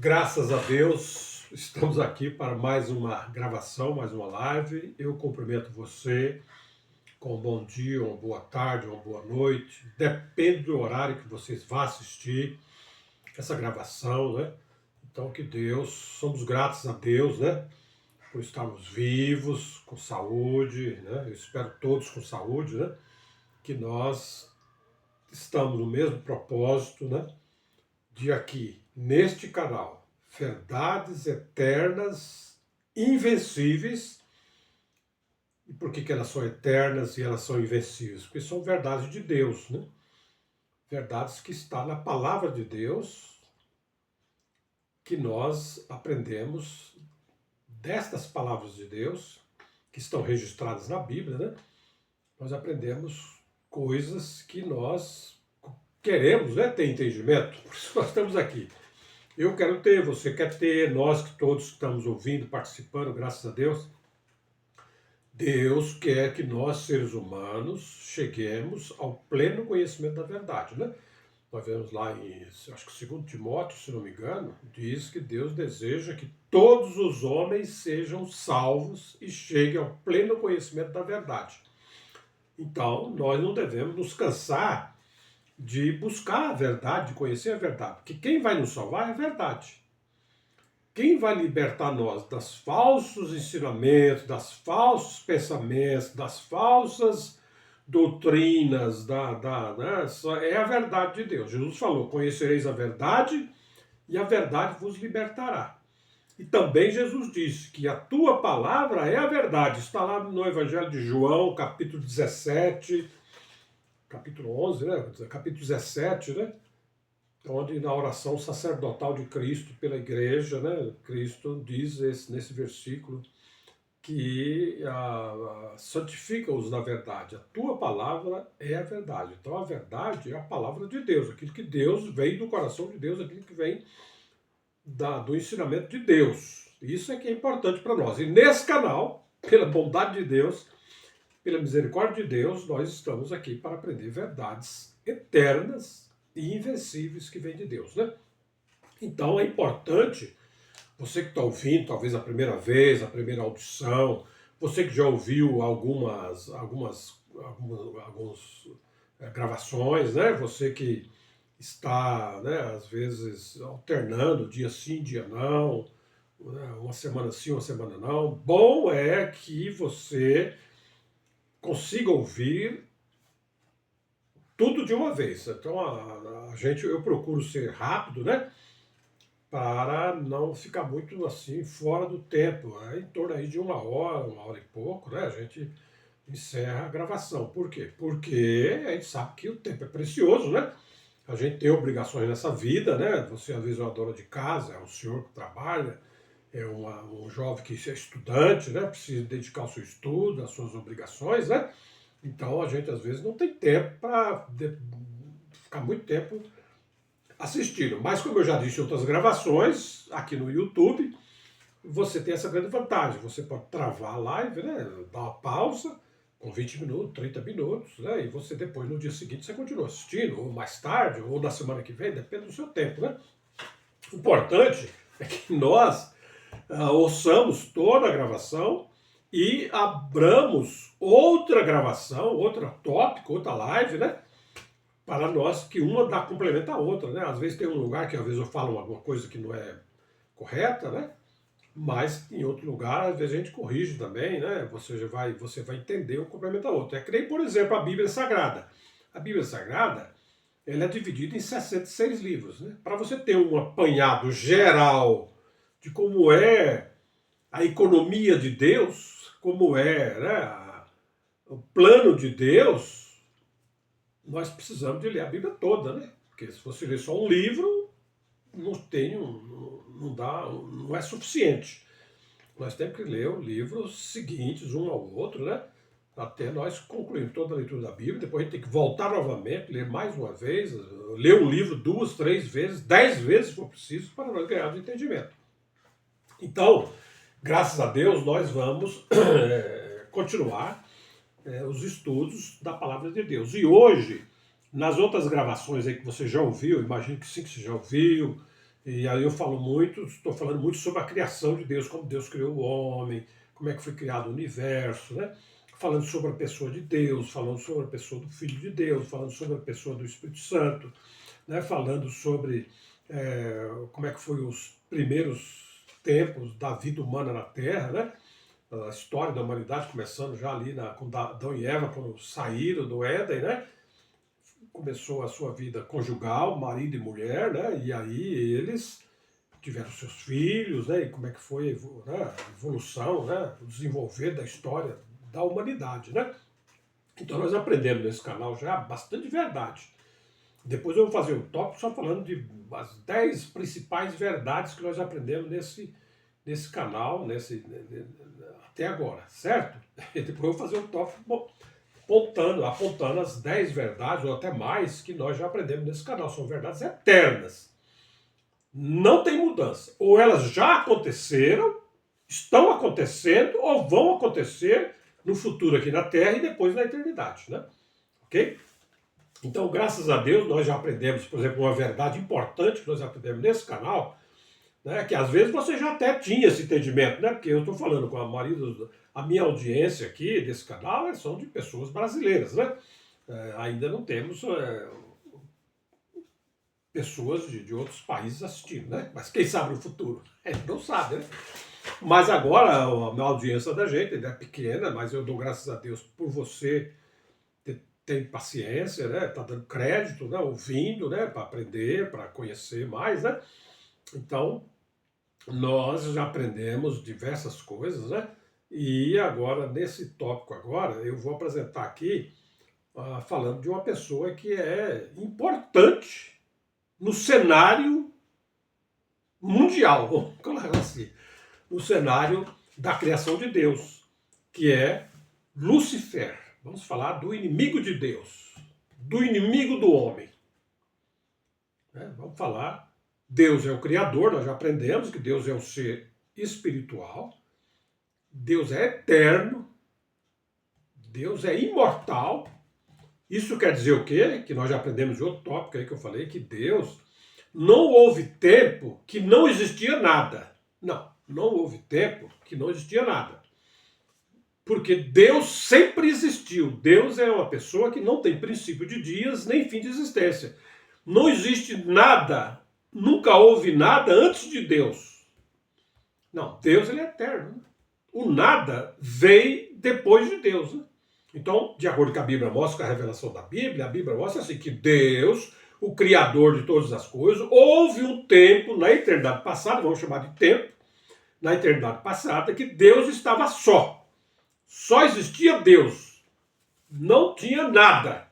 Graças a Deus, estamos aqui para mais uma gravação, mais uma live. Eu cumprimento você com um bom dia, uma boa tarde, uma boa noite. Depende do horário que vocês vão assistir essa gravação, né? Então, que Deus, somos gratos a Deus, né? Por estarmos vivos, com saúde, né? Eu espero todos com saúde, né? Que nós estamos no mesmo propósito, né? De aqui, neste canal, verdades eternas, invencíveis. E por que elas são eternas e elas são invencíveis? Porque são verdades de Deus, né? Verdades que estão na palavra de Deus, que nós aprendemos destas palavras de Deus, que estão registradas na Bíblia, né? Nós aprendemos coisas que nós queremos, né, ter entendimento, por isso nós estamos aqui. Eu quero ter, você quer ter, nós que todos estamos ouvindo, participando, graças a Deus. Deus quer que nós, seres humanos, cheguemos ao pleno conhecimento da verdade, né? Nós vemos lá em, acho que 2 Timóteo, se não me engano, diz que Deus deseja que todos os homens sejam salvos e cheguem ao pleno conhecimento da verdade. Então, nós não devemos nos cansar de buscar a verdade, de conhecer a verdade, porque quem vai nos salvar é a verdade. Quem vai libertar nós dos falsos ensinamentos, dos falsos pensamentos, das falsas doutrinas, né, é a verdade de Deus. Jesus falou, conhecereis a verdade e a verdade vos libertará. E também Jesus disse que a tua palavra é a verdade. Está lá no Evangelho de João, capítulo 17, capítulo 11, né? Capítulo 17, né? Onde na oração sacerdotal de Cristo pela igreja, né? Cristo diz nesse versículo que santifica-os na verdade. A tua palavra é a verdade. Então a verdade é a palavra de Deus, aquilo que Deus vem do coração de Deus, aquilo que vem do ensinamento de Deus. Isso é que é importante para nós. E nesse canal, pela bondade de Deus, pela misericórdia de Deus, nós estamos aqui para aprender verdades eternas e invencíveis que vêm de Deus, né? Então é importante, você que está ouvindo, talvez a primeira vez, a primeira audição, você que já ouviu algumas gravações, né? Você que está, né, às vezes alternando dia sim, dia não, né, uma semana sim, uma semana não. Bom é que você consiga ouvir tudo de uma vez. Então eu procuro ser rápido, né? Para não ficar muito assim fora do tempo. Em torno aí de uma hora e pouco, né? A gente encerra a gravação. Por quê? Porque a gente sabe que o tempo é precioso, né? A gente tem obrigações nessa vida, né? Você às vezes é uma dona de casa, é um senhor que trabalha, é um jovem que é estudante, né? Precisa dedicar ao seu estudo, às suas obrigações, né? Então a gente às vezes não tem tempo para ficar muito tempo assistindo. Mas como eu já disse em outras gravações, aqui no YouTube, você tem essa grande vantagem. Você pode travar a live, né? Dar uma pausa com 20 minutos, 30 minutos, né? E você depois, no dia seguinte, você continua assistindo, ou mais tarde, ou na semana que vem, depende do seu tempo, né? O importante é que nós ouçamos toda a gravação e abramos outra gravação, outro tópico, outra live, né? Para nós, que uma dá complemento à outra, né? Às vezes tem um lugar que às vezes eu falo alguma coisa que não é correta, né? Mas em outro lugar, às vezes a gente corrige também, né? Você vai entender um complemento ao outro. É que nem, por exemplo, a Bíblia Sagrada. A Bíblia Sagrada, ela é dividida em 66 livros, né? Para você ter um apanhado geral de como é a economia de Deus, como é, né, o plano de Deus, nós precisamos de ler a Bíblia toda, né? Porque se você ler só um livro, não é suficiente. Nós temos que ler os livros seguintes, um ao outro, né? Até nós concluirmos toda a leitura da Bíblia. Depois a gente tem que voltar novamente, ler mais uma vez, ler um livro 2, 3 vezes, 10 vezes, se for preciso, para nós ganharmos entendimento. Então, graças a Deus, nós vamos continuar os estudos da Palavra de Deus. E hoje, nas outras gravações aí que você já ouviu, imagino que sim, que você já ouviu, E aí eu falo muito, estou falando muito sobre a criação de Deus, como Deus criou o homem, como é que foi criado o universo, né? Falando sobre a pessoa de Deus, falando sobre a pessoa do Filho de Deus, falando sobre a pessoa do Espírito Santo, né? Falando sobre como é que foi os primeiros tempos da vida humana na Terra, né? A história da humanidade começando já ali com Adão e Eva, quando saíram do Éden, né? Começou a sua vida conjugal, marido e mulher, né? E aí eles tiveram seus filhos, né? E como é que foi a evolução, né? O desenvolver da história da humanidade, né? Então nós aprendemos nesse canal já bastante verdade. Depois eu vou fazer um tópico só falando de as 10 principais verdades que nós aprendemos nesse canal, até agora, certo? E depois eu vou fazer um tópico apontando as 10 verdades, ou até mais, que nós já aprendemos nesse canal. São verdades eternas. Não tem mudança. Ou elas já aconteceram, estão acontecendo, ou vão acontecer no futuro aqui na Terra e depois na eternidade, né? Ok? Então, graças a Deus, nós já aprendemos, por exemplo, uma verdade importante que nós aprendemos nesse canal, né, que às vezes você já até tinha esse entendimento, né? Porque eu estou falando com a minha audiência aqui desse canal são de pessoas brasileiras, né? Ainda não temos pessoas de outros países assistindo, né? Mas quem sabe no futuro? A gente não sabe, né? Mas agora a minha audiência da gente é pequena, mas eu dou graças a Deus por você ter paciência, né? Tá dando crédito, né? Ouvindo, né? Para aprender, para conhecer mais, né? Então, nós já aprendemos diversas coisas, né? E agora, nesse tópico agora, eu vou apresentar aqui, falando de uma pessoa que é importante no cenário mundial, vamos colocar assim, no cenário da criação de Deus, que é Lúcifer. Vamos falar do inimigo de Deus, do inimigo do homem. Vamos falar, Deus é o Criador, nós já aprendemos que Deus é um ser espiritual, Deus é eterno, Deus é imortal. Isso quer dizer o quê? Que nós já aprendemos de outro tópico aí que eu falei, que Deus, não houve tempo que não existia nada. Não houve tempo que não existia nada. Porque Deus sempre existiu. Deus é uma pessoa que não tem princípio de dias nem fim de existência. Não existe nada, nunca houve nada antes de Deus. Não, Deus ele é eterno. O nada veio depois de Deus, né? Então, de acordo com a Bíblia mostra, com a revelação da Bíblia, a Bíblia mostra assim, que Deus, o Criador de todas as coisas, houve um tempo na eternidade passada, vamos chamar de tempo, na eternidade passada, que Deus estava só. Só existia Deus. Não tinha nada.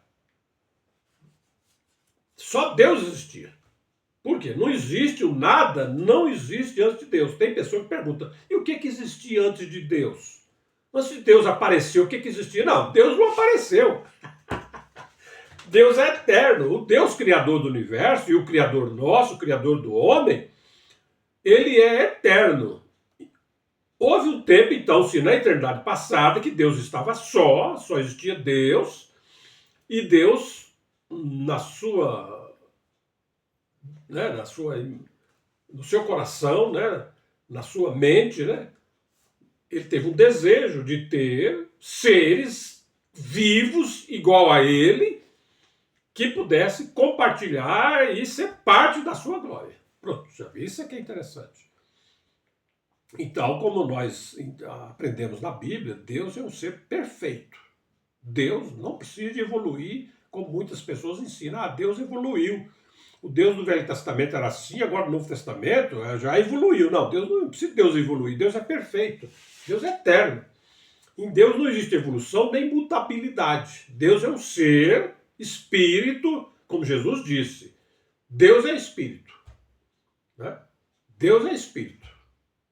Só Deus existia. Por quê? Não existe o nada, não existe antes de Deus. Tem pessoa que pergunta, e o que existia antes de Deus? Mas se Deus apareceu, o que existia? Não, Deus não apareceu. Deus é eterno. O Deus criador do universo e o criador nosso, o criador do homem, ele é eterno. Houve um tempo, então, se na eternidade passada, que Deus estava só existia Deus, e Deus, no seu coração, né, na sua mente, né, ele teve um desejo de ter seres vivos igual a ele, que pudesse compartilhar e ser parte da sua glória. Pronto, já vi, isso aqui é interessante. Então, como nós aprendemos na Bíblia, Deus é um ser perfeito. Deus não precisa de evoluir, como muitas pessoas ensinam. Deus evoluiu. O Deus do Velho Testamento era assim, agora no Novo Testamento já evoluiu. Não, Deus não precisa de Deus evoluir. Deus é perfeito. Deus é eterno. Em Deus não existe evolução nem mutabilidade. Deus é um ser, espírito, como Jesus disse. Deus é espírito. Né? Deus é espírito.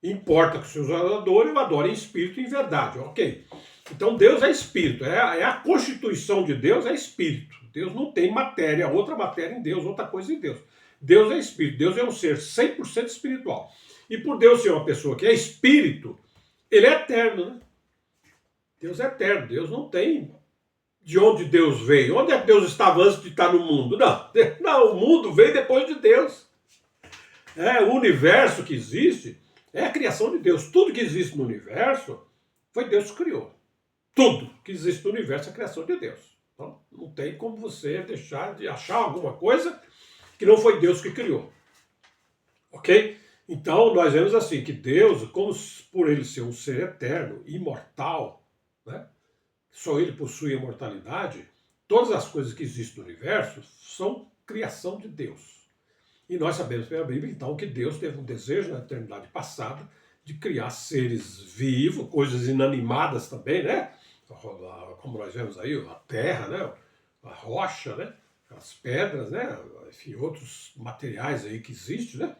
Importa que os seus adoradores o adorem em espírito e em verdade. Ok. Então Deus é espírito. É a constituição de Deus é espírito. Deus não tem matéria, outra matéria em Deus, outra coisa em Deus. Deus é espírito. Deus é um ser 100% espiritual. E por Deus ser uma pessoa que é espírito, ele é eterno, né? Deus é eterno. Deus não tem de onde Deus veio. Onde é que Deus estava antes de estar no mundo? Não, o mundo veio depois de Deus. O universo que existe é a criação de Deus. Tudo que existe no universo foi Deus que criou. Tudo que existe no universo é a criação de Deus. Então, não tem como você deixar de achar alguma coisa que não foi Deus que criou. Ok? Então, nós vemos assim, que Deus, como por ele ser um ser eterno, imortal, né? Só ele possui a imortalidade, todas as coisas que existem no universo são criação de Deus. E nós sabemos pela Bíblia, então, que Deus teve um desejo na eternidade passada de criar seres vivos, coisas inanimadas também, né? Como nós vemos aí, a terra, né? A rocha, né? As pedras, né? Enfim, outros materiais aí que existem, né?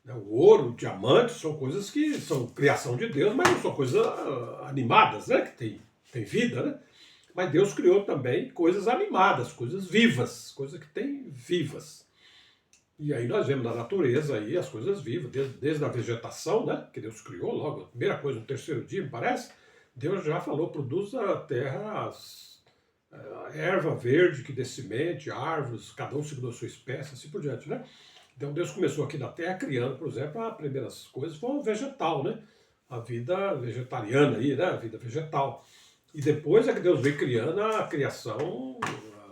O ouro, o diamante, são coisas que são criação de Deus, mas não são coisas animadas, né? Que tem vida, né? Mas Deus criou também coisas animadas, coisas vivas, coisas que têm vivas. E aí nós vemos na natureza aí as coisas vivas, desde a vegetação, né? Que Deus criou logo, a primeira coisa no terceiro dia, me parece, Deus já falou, produz a terra a erva verde que dê semente, árvores, cada um segundo a sua espécie, assim por diante, né? Então Deus começou aqui na Terra criando, por exemplo, as primeiras coisas foi o vegetal, né? A vida vegetariana aí, né? A vida vegetal. E depois é que Deus veio criando a criação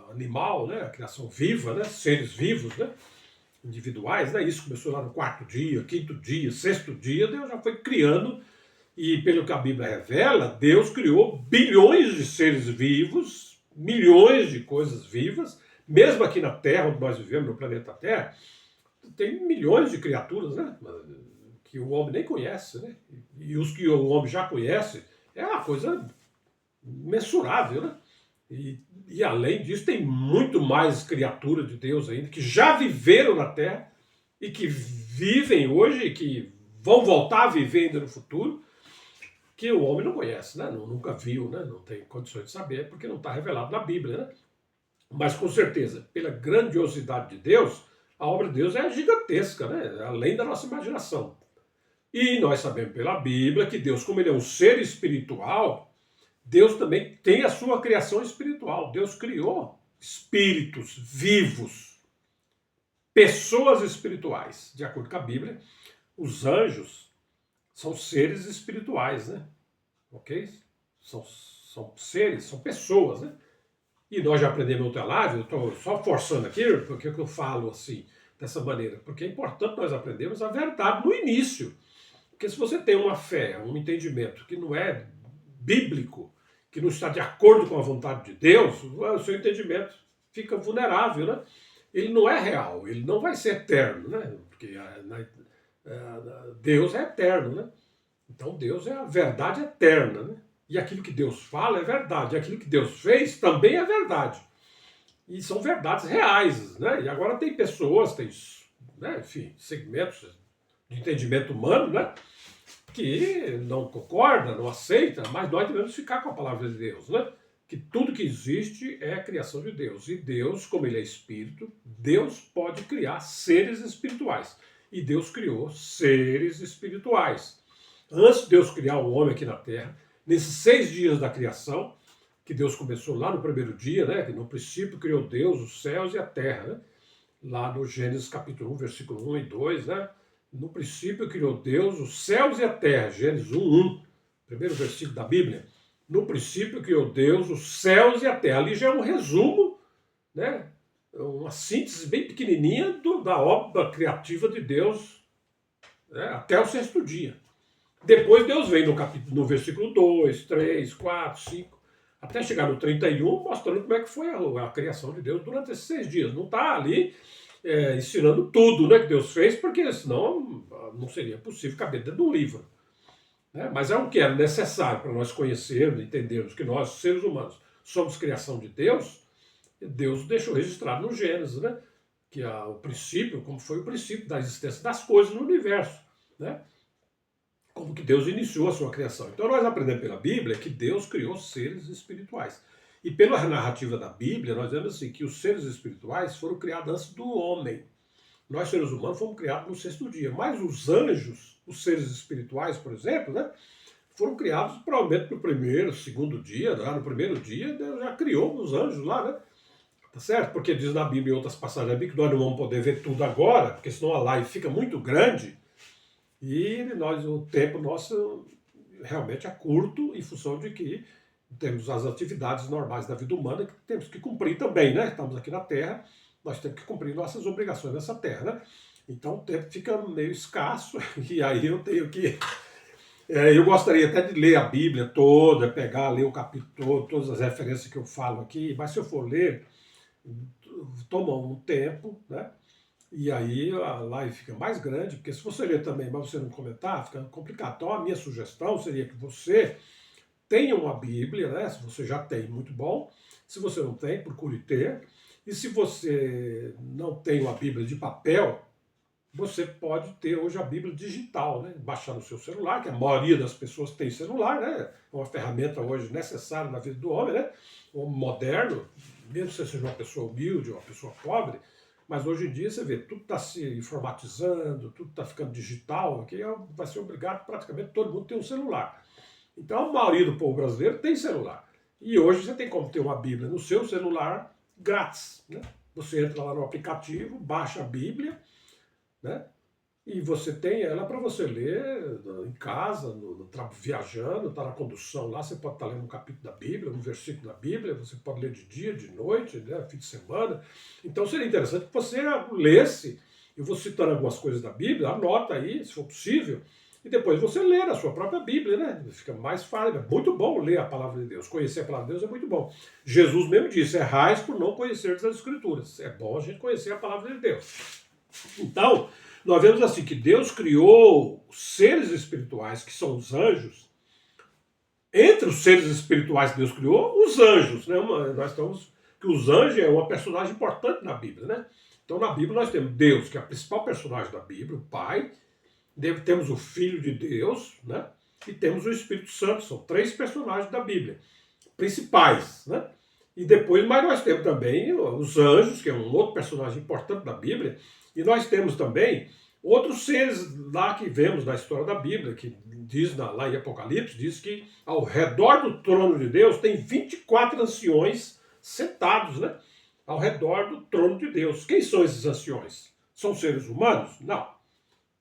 animal, né? A criação viva, né? Seres vivos, né? Individuais, né? Isso começou lá no quarto dia, quinto dia, sexto dia, Deus já foi criando. E pelo que a Bíblia revela, Deus criou bilhões de seres vivos, milhões de coisas vivas, mesmo aqui na Terra, onde nós vivemos, no planeta Terra, tem milhões de criaturas, né? Que o homem nem conhece, né? E os que o homem já conhece é uma coisa mensurável, né? E além disso, tem muito mais criaturas de Deus ainda que já viveram na Terra e que vivem hoje e que vão voltar a viver ainda no futuro, que o homem não conhece, né? Nunca viu, né? Não tem condições de saber porque não está revelado na Bíblia, né? Mas com certeza, pela grandiosidade de Deus, a obra de Deus é gigantesca, né? Além da nossa imaginação. E nós sabemos pela Bíblia que Deus, como ele é um ser espiritual, Deus também tem a sua criação espiritual. Deus criou espíritos vivos, pessoas espirituais. De acordo com a Bíblia, os anjos são seres espirituais, né? Ok? São seres, são pessoas, né? E nós já aprendemos em outra live, eu estou só forçando aqui, porque eu falo assim, dessa maneira, porque é importante nós aprendermos a verdade no início. Porque se você tem uma fé, um entendimento que não é bíblico, que não está de acordo com a vontade de Deus, o seu entendimento fica vulnerável, né? Ele não é real, ele não vai ser eterno, né? Porque Deus é eterno, né? Então Deus é a verdade eterna, né? E aquilo que Deus fala é verdade, e aquilo que Deus fez também é verdade. E são verdades reais, né? E agora tem pessoas, tem, né, enfim, segmentos de entendimento humano, né? Que não concorda, não aceita, mas nós devemos ficar com a palavra de Deus, né? Que tudo que existe é a criação de Deus. E Deus, como ele é espírito, Deus pode criar seres espirituais. E Deus criou seres espirituais. Antes de Deus criar o homem aqui na Terra, nesses 6 dias da criação, que Deus começou lá no primeiro dia, né? Que no princípio criou Deus os céus e a terra, né? Lá no Gênesis capítulo 1, versículo 1 e 2, né? No princípio criou Deus os céus e a terra, Gênesis 1, 1, primeiro versículo da Bíblia. No princípio criou Deus os céus e a terra. Ali já é um resumo, né? Uma síntese bem pequenininha da obra criativa de Deus, né? Até o sexto dia. Depois Deus vem no versículo 2, 3, 4, 5, até chegar no 31, mostrando como é que foi a criação de Deus durante esses 6 dias. Não está ali ensinando tudo, né, que Deus fez, porque senão não seria possível caber dentro de um livro. Né? Mas é o que era necessário para nós conhecermos, entendermos que nós, seres humanos, somos criação de Deus. Deus deixou registrado no Gênesis, né, que o princípio, como foi o princípio da existência das coisas no universo, né? Como que Deus iniciou a sua criação. Então nós aprendemos pela Bíblia que Deus criou seres espirituais. E pela narrativa da Bíblia, nós vemos assim, que os seres espirituais foram criados antes do homem. Nós, seres humanos, fomos criados no sexto dia. Mas os anjos, os seres espirituais, por exemplo, né, foram criados provavelmente no primeiro, segundo dia. Né? No primeiro dia, Deus já criou os anjos lá, né? tá certo? Porque diz na Bíblia e outras passagens da Bíblia que nós não vamos poder ver tudo agora, porque senão a live fica muito grande e o tempo nosso realmente é curto em função de que temos as atividades normais da vida humana que temos que cumprir também, né? Estamos aqui na Terra, nós temos que cumprir nossas obrigações nessa Terra, né? Então o tempo fica meio escasso e aí eu tenho que... eu gostaria até de ler a Bíblia toda, pegar, ler o capítulo todo, todas as referências que eu falo aqui, mas se eu for ler, toma um tempo, né? E aí a live fica mais grande, porque se você ler também, mas você não comentar, fica complicado. Então a minha sugestão seria que você tenha uma Bíblia, né? Se você já tem, muito bom. Se você não tem, procure ter. E se você não tem uma Bíblia de papel, você pode ter hoje a Bíblia digital, né? Baixar no seu celular, que a maioria das pessoas tem celular, né? É uma ferramenta hoje necessária na vida do homem, né? O homem moderno, mesmo que você seja uma pessoa humilde, uma pessoa pobre, mas hoje em dia você vê, tudo está se informatizando, tudo está ficando digital, que vai ser obrigado praticamente todo mundo ter um celular. Então a maioria do povo brasileiro tem celular. E hoje você tem como ter uma Bíblia no seu celular grátis, né? Você entra lá no aplicativo, baixa a Bíblia, né? E você tem ela para você ler em casa, viajando, está na condução lá, você pode estar lendo um capítulo da Bíblia, um versículo da Bíblia, você pode ler de dia, de noite, né, fim de semana. Então seria interessante que você lesse, eu vou citando algumas coisas da Bíblia, anota aí, se for possível, e depois você lê a sua própria Bíblia, né? Fica mais fácil, é muito bom ler a palavra de Deus, conhecer a palavra de Deus é muito bom. Jesus mesmo disse, errais por não conhecer as Escrituras. É bom a gente conhecer a palavra de Deus. Então, nós vemos assim que Deus criou seres espirituais, que são os anjos. Entre os seres espirituais que Deus criou, os anjos, né? Nós estamos que os anjos é uma personagem importante na Bíblia, né? Então na Bíblia nós temos Deus, que é a principal personagem da Bíblia, o Pai, temos o Filho de Deus, né? E temos o Espírito Santo, são três personagens da Bíblia, principais, né? E depois, mas nós temos também os anjos, que é um outro personagem importante da Bíblia, e nós temos também outros seres lá que vemos na história da Bíblia, que diz lá em Apocalipse, diz que ao redor do trono de Deus tem 24 anciões sentados, né? Ao redor do trono de Deus. Quem são esses anciões? São seres humanos? Não.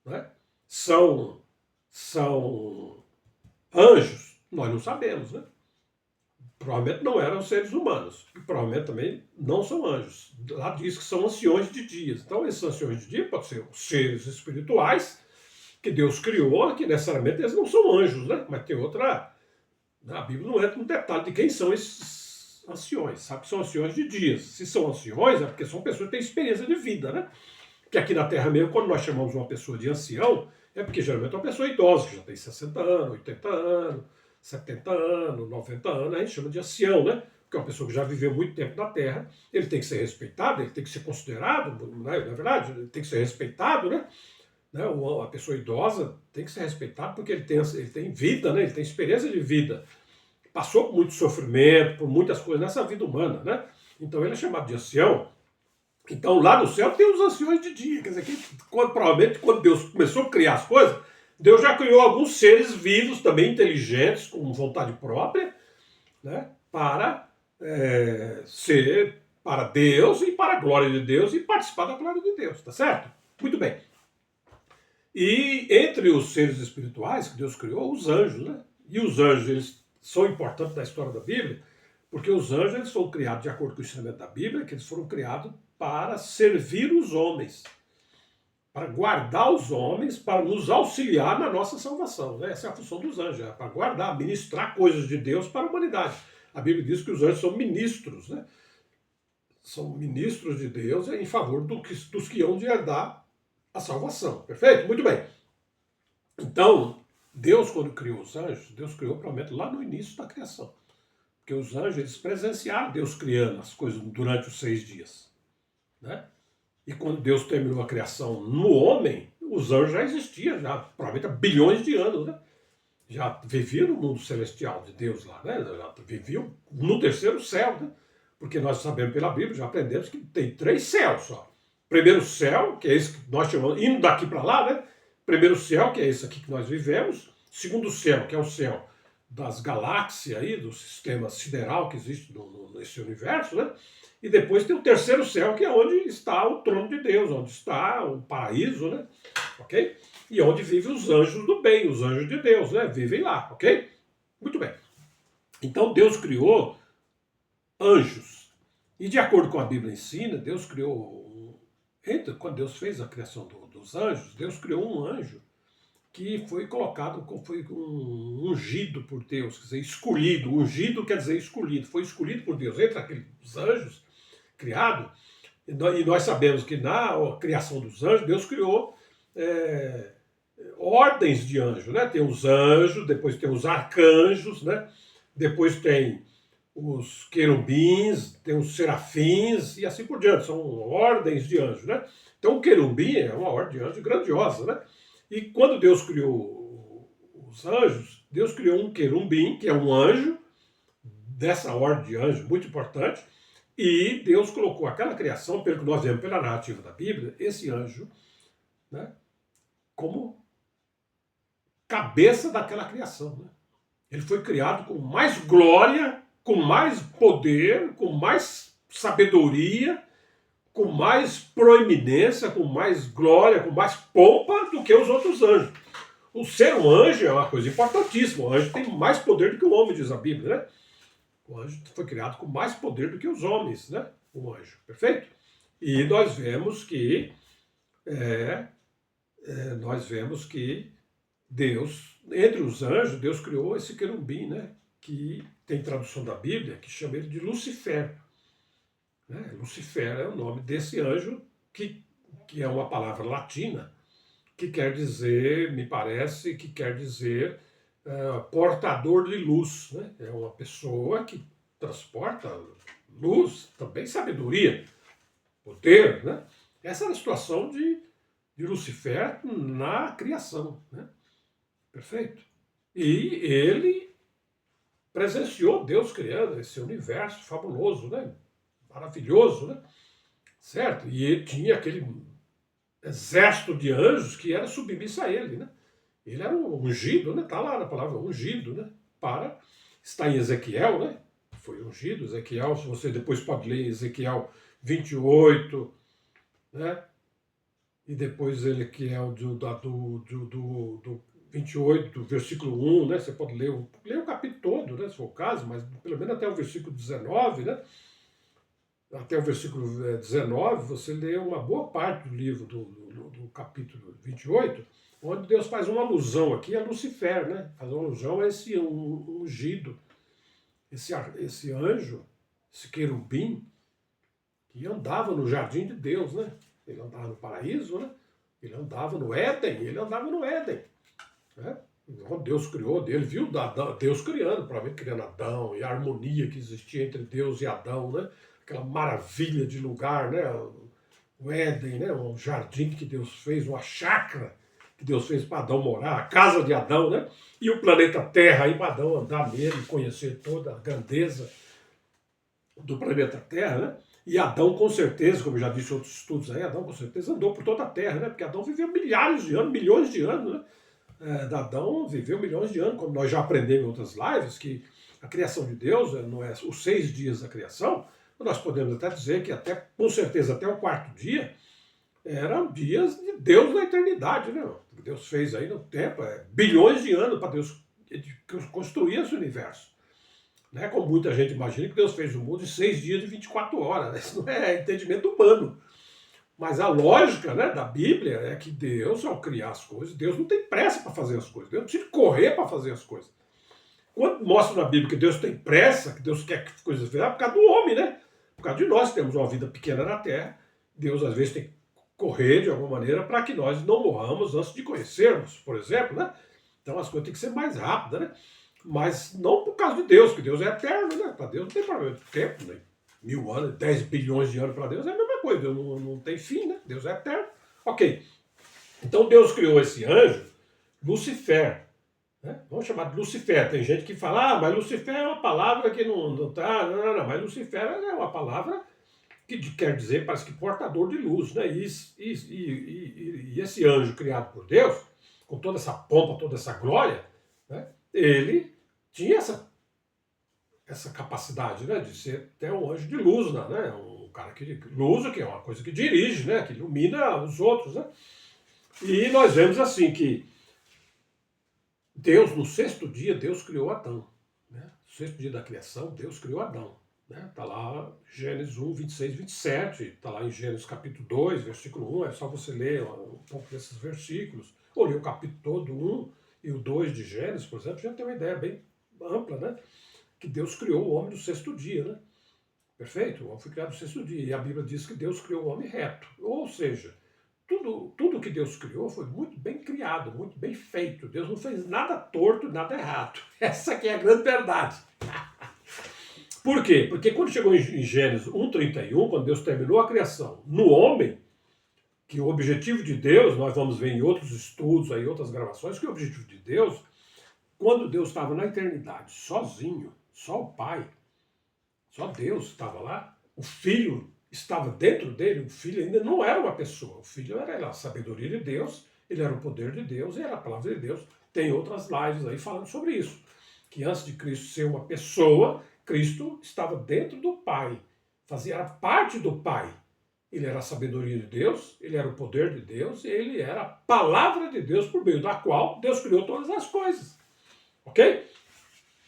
Né? São anjos? Nós não sabemos, né? Provavelmente não eram seres humanos. E provavelmente também não são anjos. Lá diz que são anciões de dias. Então, esses anciões de dia podem ser seres espirituais que Deus criou, que necessariamente eles não são anjos, né? Mas tem outra... A Bíblia não entra no detalhe de quem são esses anciões. Sabe que são anciões de dias. Se são anciões, é porque são pessoas que têm experiência de vida, né? Porque aqui na Terra mesmo, quando nós chamamos uma pessoa de ancião, é porque geralmente é uma pessoa idosa, que já tem 60 anos, 80 anos, 70 anos, 90 anos, a gente chama de ancião, né? Porque é uma pessoa que já viveu muito tempo na Terra, ele tem que ser respeitado, ele tem que ser considerado, não é verdade? Ele tem que ser respeitado, né? A pessoa idosa tem que ser respeitada porque ele tem vida, né? Ele tem experiência de vida. Passou por muito sofrimento, por muitas coisas nessa vida humana, né? Então ele é chamado de ancião. Então lá no céu tem os anciões de dia, quer dizer, provavelmente quando Deus começou a criar as coisas, Deus já criou alguns seres vivos, também inteligentes, com vontade própria, né, para ser para Deus e para a glória de Deus e participar da glória de Deus, tá certo? Muito bem. E entre os seres espirituais que Deus criou, os anjos, né? E os anjos, eles são importantes na história da Bíblia, porque os anjos eles foram criados de acordo com o ensinamento da Bíblia, que eles foram criados para servir os homens, para guardar os homens, para nos auxiliar na nossa salvação. Né? Essa é a função dos anjos, é para guardar, ministrar coisas de Deus para a humanidade. A Bíblia diz que os anjos são ministros, né? São ministros de Deus em favor dos que hão de herdar a salvação. Perfeito? Muito bem. Então, Deus, quando criou os anjos, Deus criou provavelmente lá no início da criação. Porque os anjos, eles presenciaram Deus criando as coisas durante os 6 dias. Né? E quando Deus terminou a criação no homem, os anjos já existiam, já provavelmente há bilhões de anos, né? Já viviam no mundo celestial de Deus lá, né? Já viviam no terceiro céu, né? Porque nós sabemos pela Bíblia, já aprendemos que tem 3 céus só. Primeiro céu, que é esse que nós chamamos, indo daqui para lá, né? Primeiro céu, que é esse aqui que nós vivemos. Segundo céu, que é o céu das galáxias aí, do sistema sideral que existe nesse universo, né? E depois tem o terceiro céu, que é onde está o trono de Deus, onde está o paraíso, né? Ok? E onde vivem os anjos do bem, os anjos de Deus, né? Vivem lá, ok? Muito bem. Então Deus criou anjos. E de acordo com a Bíblia ensina, Deus criou, quando Deus fez a criação dos anjos, Deus criou um anjo que foi colocado, foi ungido por Deus, quer dizer, escolhido. Ungido quer dizer escolhido, foi escolhido por Deus. Entre aqueles anjos criados, e nós sabemos que na criação dos anjos, Deus criou ordens de anjos, né? Tem os anjos, depois tem os arcanjos, né? Depois tem os querubins, tem os serafins e assim por diante. São ordens de anjos, né? Então o querubim é uma ordem de anjo grandiosa, né? E quando Deus criou os anjos, Deus criou um querubim, que é um anjo, dessa ordem de anjos, muito importante, e Deus colocou aquela criação, pelo que nós vemos pela narrativa da Bíblia, esse anjo, né, como cabeça daquela criação. Né? Ele foi criado com mais glória, com mais poder, com mais sabedoria, com mais proeminência, com mais glória, com mais pompa do que os outros anjos. O ser um anjo é uma coisa importantíssima. O anjo tem mais poder do que o homem, diz a Bíblia, né? O anjo foi criado com mais poder do que os homens, né? O anjo, perfeito? E nós vemos que Deus, entre os anjos, Deus criou esse querubim, né? Que tem tradução da Bíblia que chama ele de Lucifer. Né? Lucifer é o nome desse anjo que é uma palavra latina que quer dizer, me parece, que quer dizer portador de luz. Né? É uma pessoa que transporta luz, também sabedoria, poder. Né? Essa é a situação de Lucifer na criação. Né? Perfeito? E ele presenciou Deus criando esse universo fabuloso, né? Maravilhoso, né? Certo? E ele tinha aquele exército de anjos que era submisso a ele, né? Ele era um ungido, né? Está lá na palavra ungido, né? Está em Ezequiel, né? Foi ungido, Ezequiel, se você depois pode ler Ezequiel 28, né? E depois Ezequiel do 28, do versículo 1, né? Você pode ler o capítulo todo, né? Se for o caso, mas pelo menos até o versículo 19, né? Até o versículo 19, você lê uma boa parte do livro do capítulo 28, onde Deus faz uma alusão aqui a Lucifer, né? Faz uma alusão a esse ungido, esse anjo, esse querubim, que andava no jardim de Deus, né? Ele andava no paraíso, né? Ele andava no Éden, né? Quando Deus criou, ele viu Deus criando, provavelmente criando Adão, e a harmonia que existia entre Deus e Adão, né? Aquela maravilha de lugar, né? O Éden, né? Um jardim que Deus fez, uma chácara que Deus fez para Adão morar, a casa de Adão, né? E o planeta Terra aí para Adão andar nele, conhecer toda a grandeza do planeta Terra, né? E Adão, com certeza, como eu já disse em outros estudos aí, Adão com certeza andou por toda a Terra, né? Porque Adão viveu milhares de anos, milhões de anos, né? Adão viveu milhões de anos, como nós já aprendemos em outras lives, que a criação de Deus não é os 6 dias da criação. Nós podemos até dizer que com certeza até o 4º dia eram dias de Deus na eternidade, né? Deus fez aí no tempo, bilhões de anos para Deus construir esse universo. Né? Como muita gente imagina que Deus fez o mundo em 6 dias de 24 horas. Isso não é entendimento humano. Mas a lógica, né, da Bíblia é que Deus, ao criar as coisas, Deus não tem pressa para fazer as coisas. Deus não precisa correr para fazer as coisas. Quando mostra na Bíblia que Deus tem pressa, que Deus quer que as coisas sejam, é por causa do homem, né? Por causa de nós, que temos uma vida pequena na Terra. Deus, às vezes, tem que correr de alguma maneira para que nós não morramos antes de conhecermos, por exemplo, né? Então as coisas têm que ser mais rápidas, né? Mas não por causa de Deus, que Deus é eterno, né? Para Deus não tem problema de tempo, né? 1000 anos, 10 bilhões de anos para Deus é a mesma coisa, Deus não tem fim, né? Deus é eterno. Ok. Então Deus criou esse anjo, Lucifer. Né? Vamos chamar de Lucifer. Tem gente que fala, mas Lucifer é uma palavra que não está. Não, mas Lucifer é uma palavra que quer dizer, parece que portador de luz, né? E esse anjo criado por Deus, com toda essa pompa, toda essa glória, né? Ele tinha essa capacidade, né, de ser até um anjo de luz, né, cara que luz, que é uma coisa que dirige, né? Que ilumina os outros, né? E nós vemos assim que Deus, no sexto dia, Deus criou Adão. Né? No sexto dia da criação, Deus criou Adão. Né? Tá lá Gênesis 1, 26, 27, está lá em Gênesis capítulo 2, versículo 1, é só você ler um pouco desses versículos, ou ler o capítulo todo, 1 e o 2 de Gênesis, por exemplo, já tem uma ideia bem ampla, né? Que Deus criou o homem no sexto dia, né? Perfeito? O homem foi criado no sexto dia, e a Bíblia diz que Deus criou o homem reto, ou seja, tudo que Deus criou foi muito bem criado, muito bem feito. Deus não fez nada torto, nada errado. Essa aqui é a grande verdade. Por quê? Porque quando chegou em Gênesis 1:31, quando Deus terminou a criação, no homem, que o objetivo de Deus, nós vamos ver em outros estudos, aí, outras gravações, que o objetivo de Deus, quando Deus estava na eternidade, sozinho, só o Pai, só Deus estava lá, o Filho estava dentro dele, o Filho ainda não era uma pessoa, o Filho era a sabedoria de Deus, ele era o poder de Deus e era a palavra de Deus. Tem outras lives aí falando sobre isso, que antes de Cristo ser uma pessoa, Cristo estava dentro do Pai, era parte do Pai. Ele era a sabedoria de Deus, ele era o poder de Deus, e ele era a palavra de Deus por meio da qual Deus criou todas as coisas. Ok?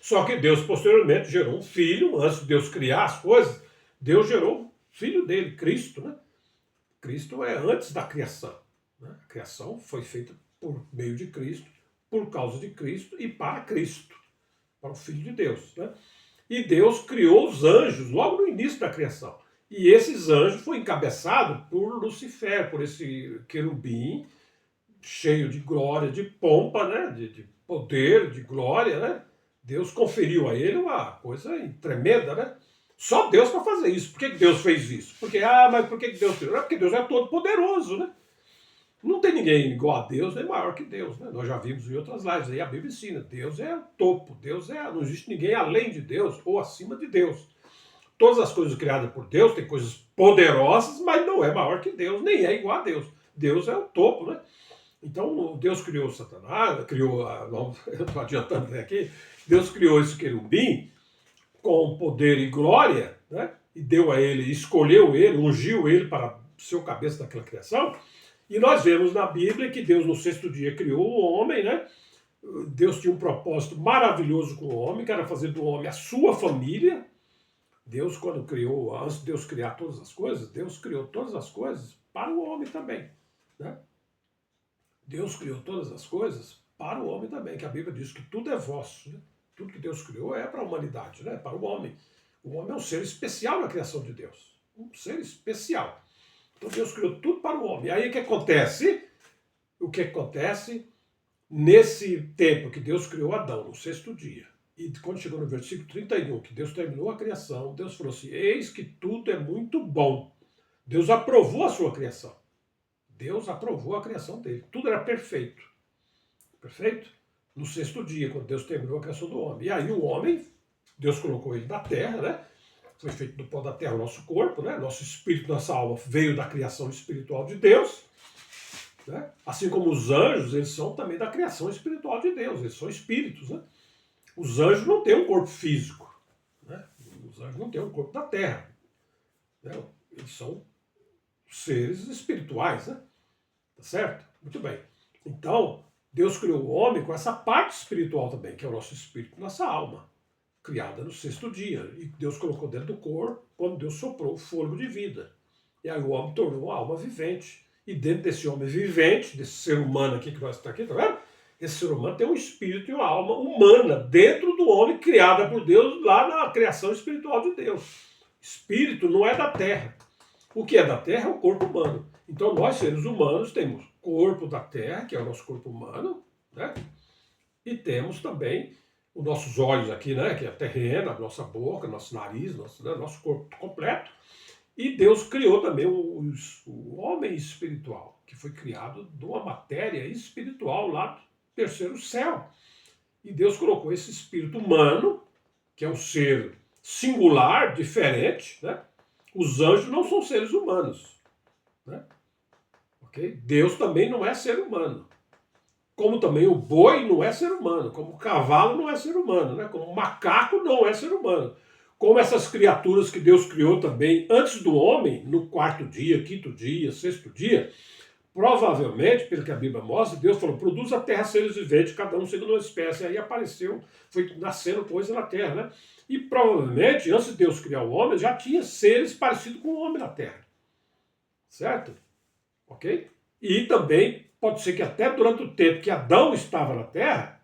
Só que Deus posteriormente gerou um filho, antes de Deus criar as coisas, Deus gerou o filho dele, Cristo, né? Cristo é antes da criação. Né? A criação foi feita por meio de Cristo, por causa de Cristo e para Cristo, para o Filho de Deus. Né? E Deus criou os anjos logo no início da criação. E esses anjos foi encabeçado por Lucifer, por esse querubim cheio de glória, de pompa, né? de poder, de glória, né? Deus conferiu a ele uma coisa tremenda, né? Só Deus para fazer isso. Por que Deus fez isso? Mas por que Deus fez isso? Porque Deus é todo poderoso, né? Não tem ninguém igual a Deus, nem maior que Deus, né? Nós já vimos em outras lives, aí a Bíblia ensina, Deus é o topo, não existe ninguém além de Deus ou acima de Deus. Todas as coisas criadas por Deus têm coisas poderosas, mas não é maior que Deus, nem é igual a Deus. Deus é o topo, né? Então, Deus criou Satanás, eu estou adiantando aqui, Deus criou esse querubim com poder e glória, né? E deu a ele, escolheu ele, ungiu ele para ser o cabeça daquela criação. E nós vemos na Bíblia que Deus no sexto dia criou o homem, né? Deus tinha um propósito maravilhoso com o homem, que era fazer do homem a sua família. Deus, quando criou, antes de Deus criar todas as coisas, Deus criou todas as coisas para o homem também, né? Deus criou todas as coisas para o homem também, que a Bíblia diz que tudo é vosso, né? Tudo que Deus criou é para a humanidade, né? Para o homem. O homem é um ser especial na criação de Deus, um ser especial. Então Deus criou tudo para o homem. E aí o que acontece? O que acontece nesse tempo que Deus criou Adão, no sexto dia, e quando chegou no versículo 31, que Deus terminou a criação, Deus falou assim, eis que tudo é muito bom. Deus aprovou a sua criação. Deus aprovou a criação dele. Tudo era perfeito. Perfeito? No sexto dia, quando Deus terminou a criação do homem. E aí o homem, Deus colocou ele na terra, né? Foi feito do pó da terra o nosso corpo, né? Nosso espírito, nossa alma veio da criação espiritual de Deus. Né? Assim como os anjos, eles são também da criação espiritual de Deus. Eles são espíritos, né? Os anjos não têm um corpo físico. Né? Os anjos não têm um corpo da terra. Né? Eles são seres espirituais, né? Tá certo? Muito bem. Então, Deus criou o homem com essa parte espiritual também, que é o nosso espírito, nossa alma, criada no sexto dia. E Deus colocou dentro do corpo quando Deus soprou o fôlego de vida. E aí o homem tornou uma alma vivente. E dentro desse homem vivente, desse ser humano aqui que nós estamos aqui, tá vendo? Esse ser humano tem um espírito e uma alma humana dentro do homem, criada por Deus lá na criação espiritual de Deus. Espírito não é da terra. O que é da terra é o corpo humano. Então nós, seres humanos, temos corpo da terra, que é o nosso corpo humano, né? E temos também os nossos olhos aqui, né? Que é a terrena, a nossa boca, nosso nariz, nosso corpo completo. E Deus criou também o homem espiritual, que foi criado de uma matéria espiritual lá do terceiro céu. E Deus colocou esse espírito humano, que é um ser singular, diferente, né? Os anjos não são seres humanos, né? Okay? Deus também não é ser humano. Como também o boi não é ser humano, como o cavalo não é ser humano, né? Como o macaco não é ser humano. como essas criaturas que Deus criou também antes do homem, no quarto dia, quinto dia, sexto dia, provavelmente, pelo que a Bíblia mostra, Deus falou, produz a terra seres viventes, cada um segundo uma espécie. Aí apareceu, foi nascendo coisa na terra, né? E provavelmente, antes de Deus criar o homem, já tinha seres parecidos com o homem na terra. Certo? Ok? E também pode ser que até durante o tempo que Adão estava na terra,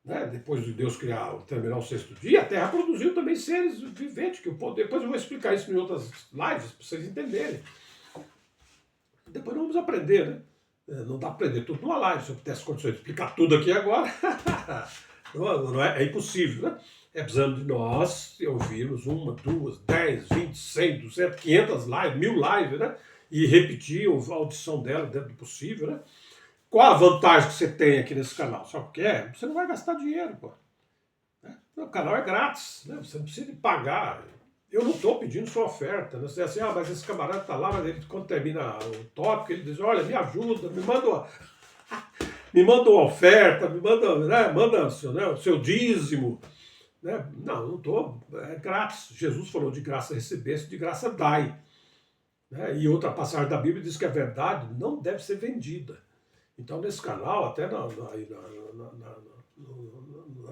né, depois de Deus terminar o sexto dia, a terra produziu também seres viventes, que depois eu vou explicar isso em outras lives, para vocês entenderem. Depois nós vamos aprender, né? Não dá para aprender tudo numa live. Se eu tivesse condições de explicar tudo aqui agora, é impossível, né? É precisando de nós ouvirmos 1, 2, 10, 20, 100, 200, 500 lives, 1000 lives, né? E repetir a audição dela dentro do possível, né? Qual a vantagem que você tem aqui nesse canal? Sabe o que é? Você não vai gastar dinheiro, pô. O canal é grátis, né? Você não precisa pagar. Eu não estou pedindo sua oferta. Né? Você diz assim, mas esse camarada está lá, mas ele, quando termina o tópico, ele diz, olha, me ajuda, me manda uma oferta, me manda, né? Manda o seu dízimo. Né? Não estou, é grátis. Jesus falou, de graça recebesse, de graça dai. Né? E outra passagem da Bíblia diz que a verdade não deve ser vendida. Então, nesse canal, até na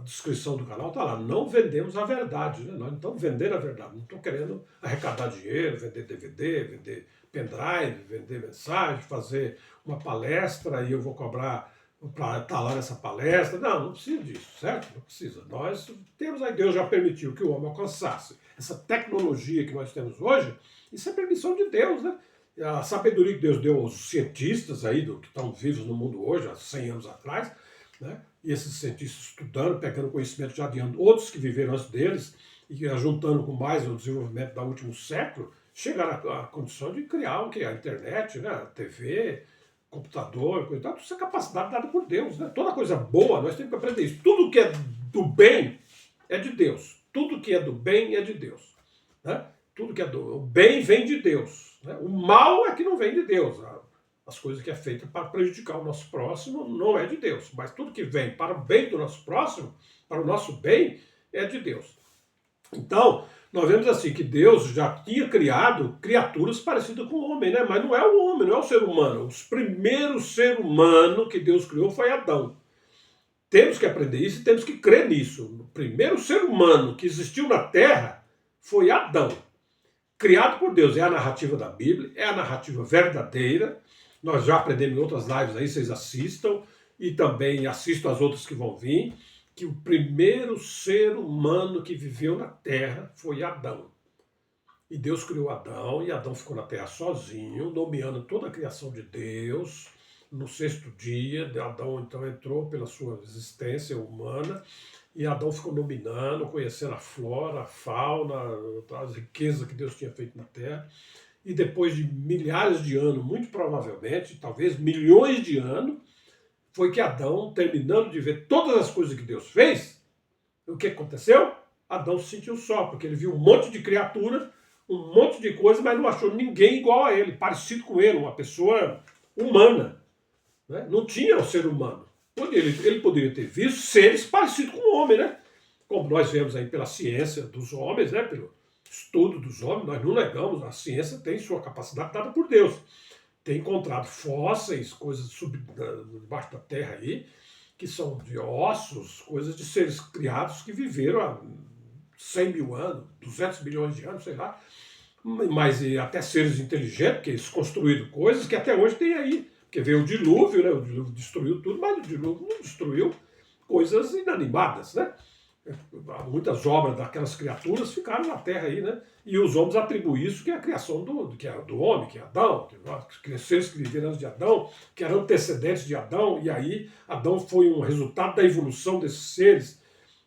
descrição do canal, está lá, não vendemos a verdade. Né? Nós não estamos vendendo a verdade, não estou querendo arrecadar dinheiro, vender DVD, vender pendrive, vender mensagem, fazer uma palestra e eu vou cobrar para estar lá nessa palestra. Não, não precisa disso, certo? Não precisa. Nós temos aí, Deus já permitiu que o homem alcançasse essa tecnologia que nós temos hoje, isso é permissão de Deus, né? A sabedoria que Deus deu aos cientistas aí, que estão vivos no mundo hoje, há 100 anos atrás, né? E esses cientistas estudando, pegando conhecimento já de outros que viveram antes deles, e juntando com mais o desenvolvimento do último século, chegaram à condição de criar o que? A internet, né? A TV, computador, coisa e tal. Tudo isso é capacidade dada por Deus. Né? Toda coisa boa, nós temos que aprender isso. Tudo que é do bem é de Deus. Tudo que é do bem é de Deus. Né? Tudo que é o bem vem de Deus. Né? O mal é que não vem de Deus. As coisas que é feita para prejudicar o nosso próximo não é de Deus. Mas tudo que vem para o bem do nosso próximo, para o nosso bem, é de Deus. Então, nós vemos assim que Deus já tinha criado criaturas parecidas com o homem, né? Mas não é o homem, não é o ser humano. Os primeiros ser humano que Deus criou foi Adão. Temos que aprender isso e temos que crer nisso. O primeiro ser humano que existiu na Terra foi Adão. Criado por Deus. É a narrativa da Bíblia, é a narrativa verdadeira. Nós já aprendemos em outras lives aí, vocês assistam, e também assistam as outras que vão vir, que o primeiro ser humano que viveu na Terra foi Adão. E Deus criou Adão, e Adão ficou na Terra sozinho, nomeando toda a criação de Deus. No sexto dia, Adão então entrou pela sua existência humana, e Adão ficou nominando, conhecendo a flora, a fauna, as riquezas que Deus tinha feito na Terra. E depois de milhares de anos, muito provavelmente, talvez milhões de anos, foi que Adão, terminando de ver todas as coisas que Deus fez, o que aconteceu? Adão se sentiu só, porque ele viu um monte de criatura, um monte de coisa, mas não achou ninguém igual a ele, parecido com ele, uma pessoa humana. Né? Não tinha o ser humano. Ele poderia ter visto seres parecidos com o homem, né? Como nós vemos aí pela ciência dos homens, né? Pelo estudo dos homens, nós não negamos, a ciência tem sua capacidade dada por Deus. Tem encontrado fósseis, coisas debaixo da terra aí, que são de ossos, coisas de seres criados que viveram há 100 mil anos, 200 milhões de anos, sei lá, mas até seres inteligentes, que eles construíram coisas que até hoje tem aí. Porque veio o dilúvio, né? O dilúvio destruiu tudo, mas o dilúvio não destruiu coisas inanimadas, né? Muitas obras daquelas criaturas ficaram na Terra aí, né? E os homens atribuem isso que é a criação do homem, que é Adão, que seres que viveram antes de Adão, que eram antecedentes de Adão, e aí Adão foi um resultado da evolução desses seres,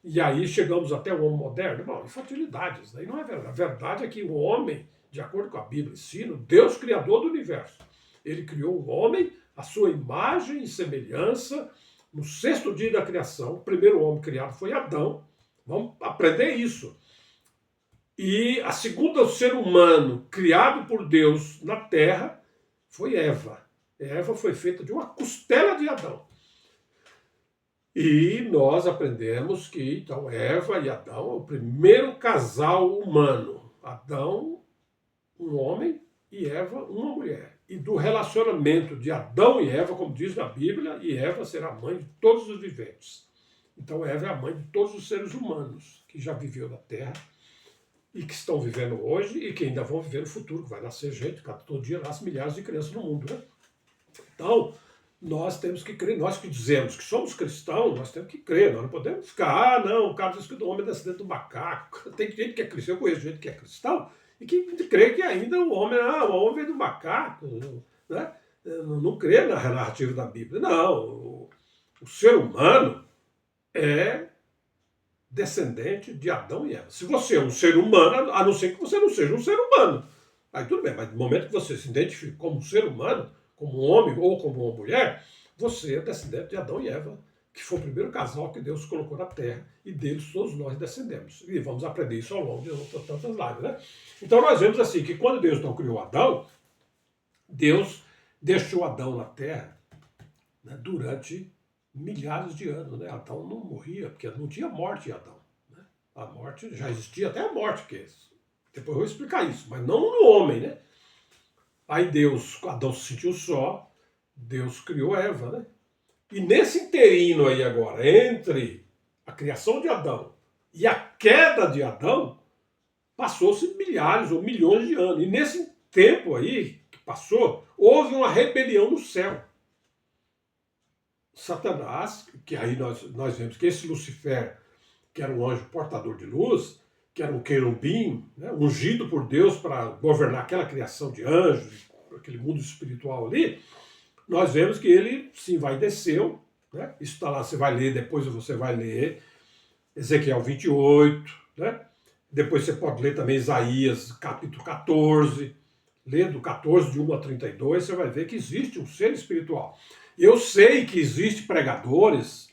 e aí chegamos até o homem moderno. Bom, infantilidades, daí não é verdade. A verdade é que o homem, de acordo com a Bíblia ensina, Deus criador do universo, ele criou o homem, a sua imagem e semelhança, no sexto dia da criação. O primeiro homem criado foi Adão. Vamos aprender isso. E a segunda ser humano criado por Deus na terra foi Eva. Eva foi feita de uma costela de Adão. E nós aprendemos que, então, Eva e Adão é o primeiro casal humano. Adão, um homem, e Eva, uma mulher. E do relacionamento de Adão e Eva, como diz na Bíblia, e Eva será a mãe de todos os viventes. Então, Eva é a mãe de todos os seres humanos que já viveu na Terra e que estão vivendo hoje e que ainda vão viver no futuro, que vai nascer gente, todo dia nasce milhares de crianças no mundo, né? Então, nós temos que crer, nós que dizemos que somos cristãos, nós temos que crer, nós não podemos ficar, não, o cara diz que o homem é descendente do macaco. Tem gente que é cristão, eu conheço gente que é cristão, e que crê que ainda o homem vem do macaco, né? Não crê na narrativa da Bíblia. Não, o ser humano é descendente de Adão e Eva. Se você é um ser humano, a não ser que você não seja um ser humano. Aí tudo bem, mas no momento que você se identifica como um ser humano, como um homem ou como uma mulher, você é descendente de Adão e Eva, que foi o primeiro casal que Deus colocou na terra, e deles todos nós descendemos. E vamos aprender isso ao longo de tantas lives, né? Então nós vemos assim, que quando Deus não criou Adão, Deus deixou Adão na terra, né, durante milhares de anos, né? Adão não morria, porque não tinha morte em Adão, né? A morte, já existia até a morte, que é isso. Depois eu vou explicar isso, mas não no homem, né? Aí Adão se sentiu só, Deus criou Eva, né? E nesse interino aí agora, entre a criação de Adão e a queda de Adão, passou-se milhares ou milhões de anos. E nesse tempo aí que passou, houve uma rebelião no céu. Satanás, que aí nós vemos que esse Lucifer, que era um anjo portador de luz, que era um querubim, né, ungido por Deus para governar aquela criação de anjos, aquele mundo espiritual ali, nós vemos que ele sim vai desceu, né? Isso está lá, você vai ler, depois você vai ler Ezequiel 28, né? Depois você pode ler também Isaías capítulo 14, ler do 14, de 1 a 32, você vai ver que existe um ser espiritual. Eu sei que existem pregadores,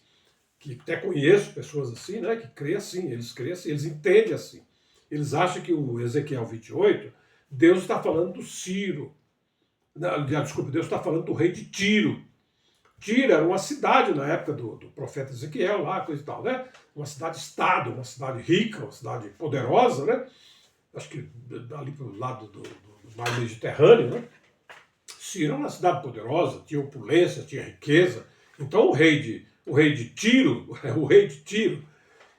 que até conheço pessoas assim, né, que creem assim, eles entendem assim. Eles acham que o Ezequiel 28, Deus está falando do Ciro. Desculpa, Deus está falando do rei de Tiro. Tiro era uma cidade na época do profeta Ezequiel, lá, coisa e tal, né? Uma cidade-estado, uma cidade rica, uma cidade poderosa, né? Acho que ali para o lado do mar Mediterrâneo, né? Ciro era uma cidade poderosa, tinha opulência, tinha riqueza. Então o rei de Tiro, o rei de Tiro,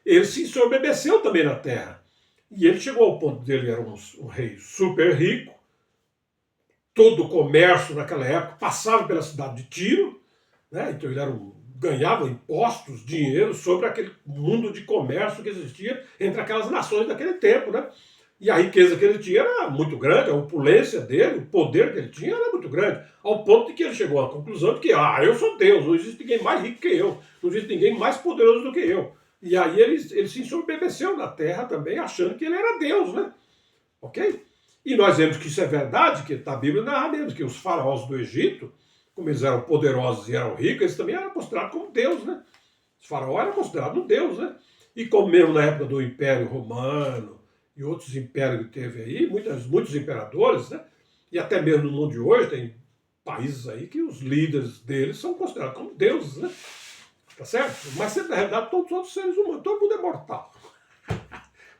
ele se ensoberbeceu também na terra. E ele chegou ao ponto dele, era um rei super rico, todo o comércio naquela época passava pela cidade de Tiro, né? Então ele ganhava impostos, dinheiro sobre aquele mundo de comércio que existia entre aquelas nações daquele tempo, né? E a riqueza que ele tinha era muito grande, a opulência dele, o poder que ele tinha era muito grande, ao ponto de que ele chegou à conclusão de que, eu sou Deus, não existe ninguém mais rico que eu, não existe ninguém mais poderoso do que eu. E aí ele se ensoberbeceu na terra também, achando que ele era Deus, né? Ok? E nós vemos que isso é verdade, que a Bíblia narra mesmo, que os faraós do Egito, como eles eram poderosos e eram ricos, eles também eram considerados como Deus, né? Os faraós eram considerados um Deus, né? E como mesmo na época do Império Romano e outros impérios que teve aí, muitos imperadores, né? E até mesmo no mundo de hoje, tem países aí que os líderes deles são considerados como deuses, né? Tá certo? Mas na realidade todos os seres humanos, todo mundo é mortal.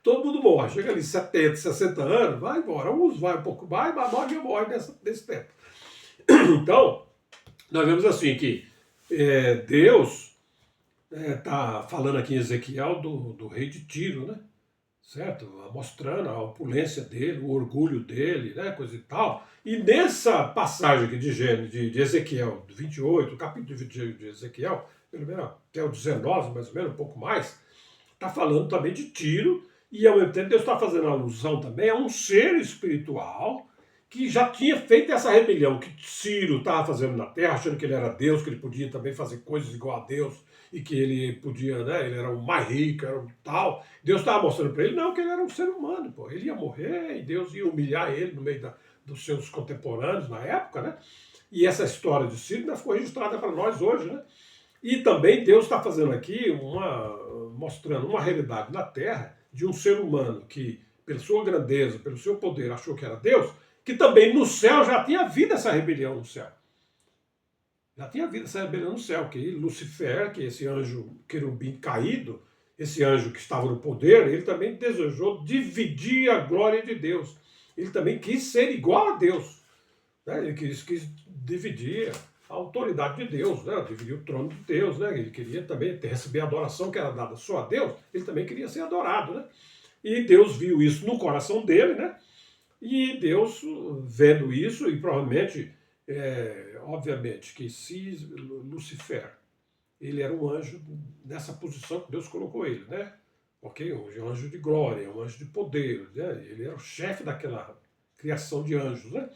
Todo mundo morre, chega ali 70, 60 anos, vai embora. Uns vai um pouco mais, mas a maioria morre nesse tempo. Então, nós vemos assim que Deus está falando aqui em Ezequiel do rei de Tiro, né? Certo? Mostrando a opulência dele, o orgulho dele, né? Coisa e tal. E nessa passagem aqui de Ezequiel 28, o capítulo 28 de Ezequiel, pelo menos até o 19, mais ou menos, um pouco mais, está falando também de Tiro, e ao mesmo tempo Deus está fazendo alusão também a um ser espiritual que já tinha feito essa rebelião que Ciro estava fazendo na terra, achando que ele era Deus, que ele podia também fazer coisas igual a Deus, e que ele podia, né, ele era o mais rico, era o tal. Deus estava mostrando para ele, não, que ele era um ser humano, pô. Ele ia morrer e Deus ia humilhar ele no meio dos seus contemporâneos na época, né? E essa história de Ciro ainda ficou registrada para nós hoje, né? E também Deus está fazendo aqui mostrando uma realidade na terra de um ser humano que, pela sua grandeza, pelo seu poder, achou que era Deus, que também no céu já tinha havido essa rebelião no céu. Já tinha havido essa rebelião no céu, que Lucifer, que é esse anjo querubim caído, esse anjo que estava no poder, ele também desejou dividir a glória de Deus. Ele também quis ser igual a Deus. Né? Ele quis dividir a autoridade de Deus, né? Dividir o trono de Deus. Né? Ele queria também receber a adoração que era dada só a Deus, ele também queria ser adorado. Né? E Deus viu isso no coração dele, né? E Deus, vendo isso, e provavelmente, obviamente, que se Lucifer, ele era um anjo nessa posição que Deus colocou ele, né? Ok? Um anjo de glória, um anjo de poder, né? Ele era o chefe daquela criação de anjos, né?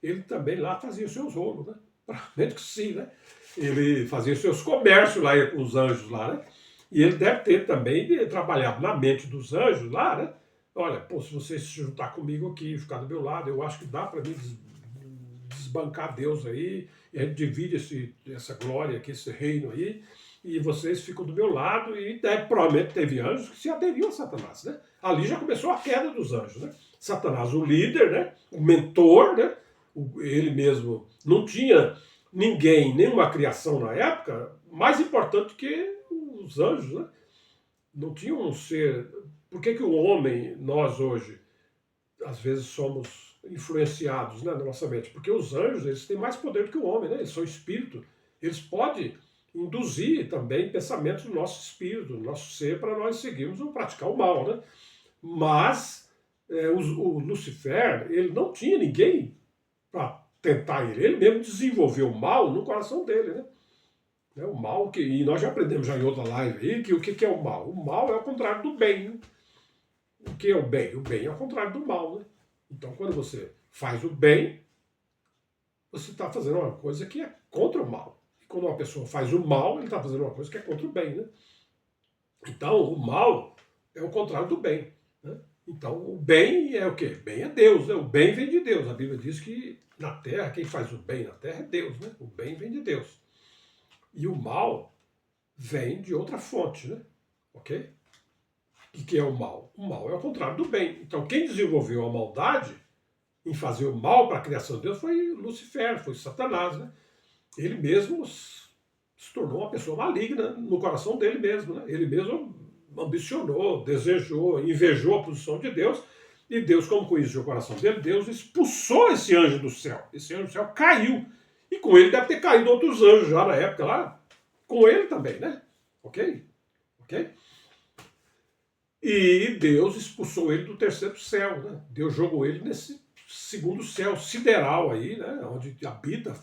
Ele também lá fazia os seus rolos, né? Provavelmente que sim, né? Ele fazia os seus comércios lá com os anjos lá, né? E ele deve ter também trabalhado na mente dos anjos lá, né? Olha, pô, se você se juntar comigo aqui, ficar do meu lado, eu acho que dá para mim desbancar Deus aí, e a gente divide essa glória aqui, esse reino aí, e vocês ficam do meu lado, e provavelmente teve anjos que se aderiam a Satanás, né? Ali já começou a queda dos anjos, né? Satanás, o líder, né? O mentor, né? Ele mesmo não tinha ninguém, nenhuma criação na época mais importante que os anjos, né? Não tinha um ser. Por que o homem, nós hoje, às vezes somos influenciados, né, na nossa mente? Porque os anjos, eles têm mais poder do que o homem, né? Eles são espírito. Eles podem induzir também pensamentos no nosso espírito, no nosso ser, para nós seguirmos ou praticar o mal, né? Mas o Lucifer, ele não tinha ninguém para tentar ele. Ele mesmo desenvolveu o mal no coração dele, né? O mal, e nós já aprendemos já em outra live aí, que o que é o mal? O mal é o contrário do bem. Né? O que é o bem? O bem é o contrário do mal. Né? Então, quando você faz o bem, você está fazendo uma coisa que é contra o mal. E quando uma pessoa faz o mal, ele está fazendo uma coisa que é contra o bem. Né? Então, o mal é o contrário do bem. Né? Então, o bem é o quê? Bem é Deus. Né? O bem vem de Deus. A Bíblia diz que na terra, quem faz o bem na terra é Deus. Né? O bem vem de Deus. E o mal vem de outra fonte, né? Ok? O que é o mal? O mal é o contrário do bem. Então, quem desenvolveu a maldade em fazer o mal para a criação de Deus foi Lucifer, foi Satanás, né? Ele mesmo se tornou uma pessoa maligna no coração dele mesmo, né? Ele mesmo ambicionou, desejou, invejou a posição de Deus, e Deus, como conhecia o coração dele, Deus expulsou esse anjo do céu. Esse anjo do céu caiu. E com ele deve ter caído outros anjos já na época lá, com ele também, né? Ok? Ok? E Deus expulsou ele do terceiro céu, né? Deus jogou ele nesse segundo céu sideral aí, né? Onde habita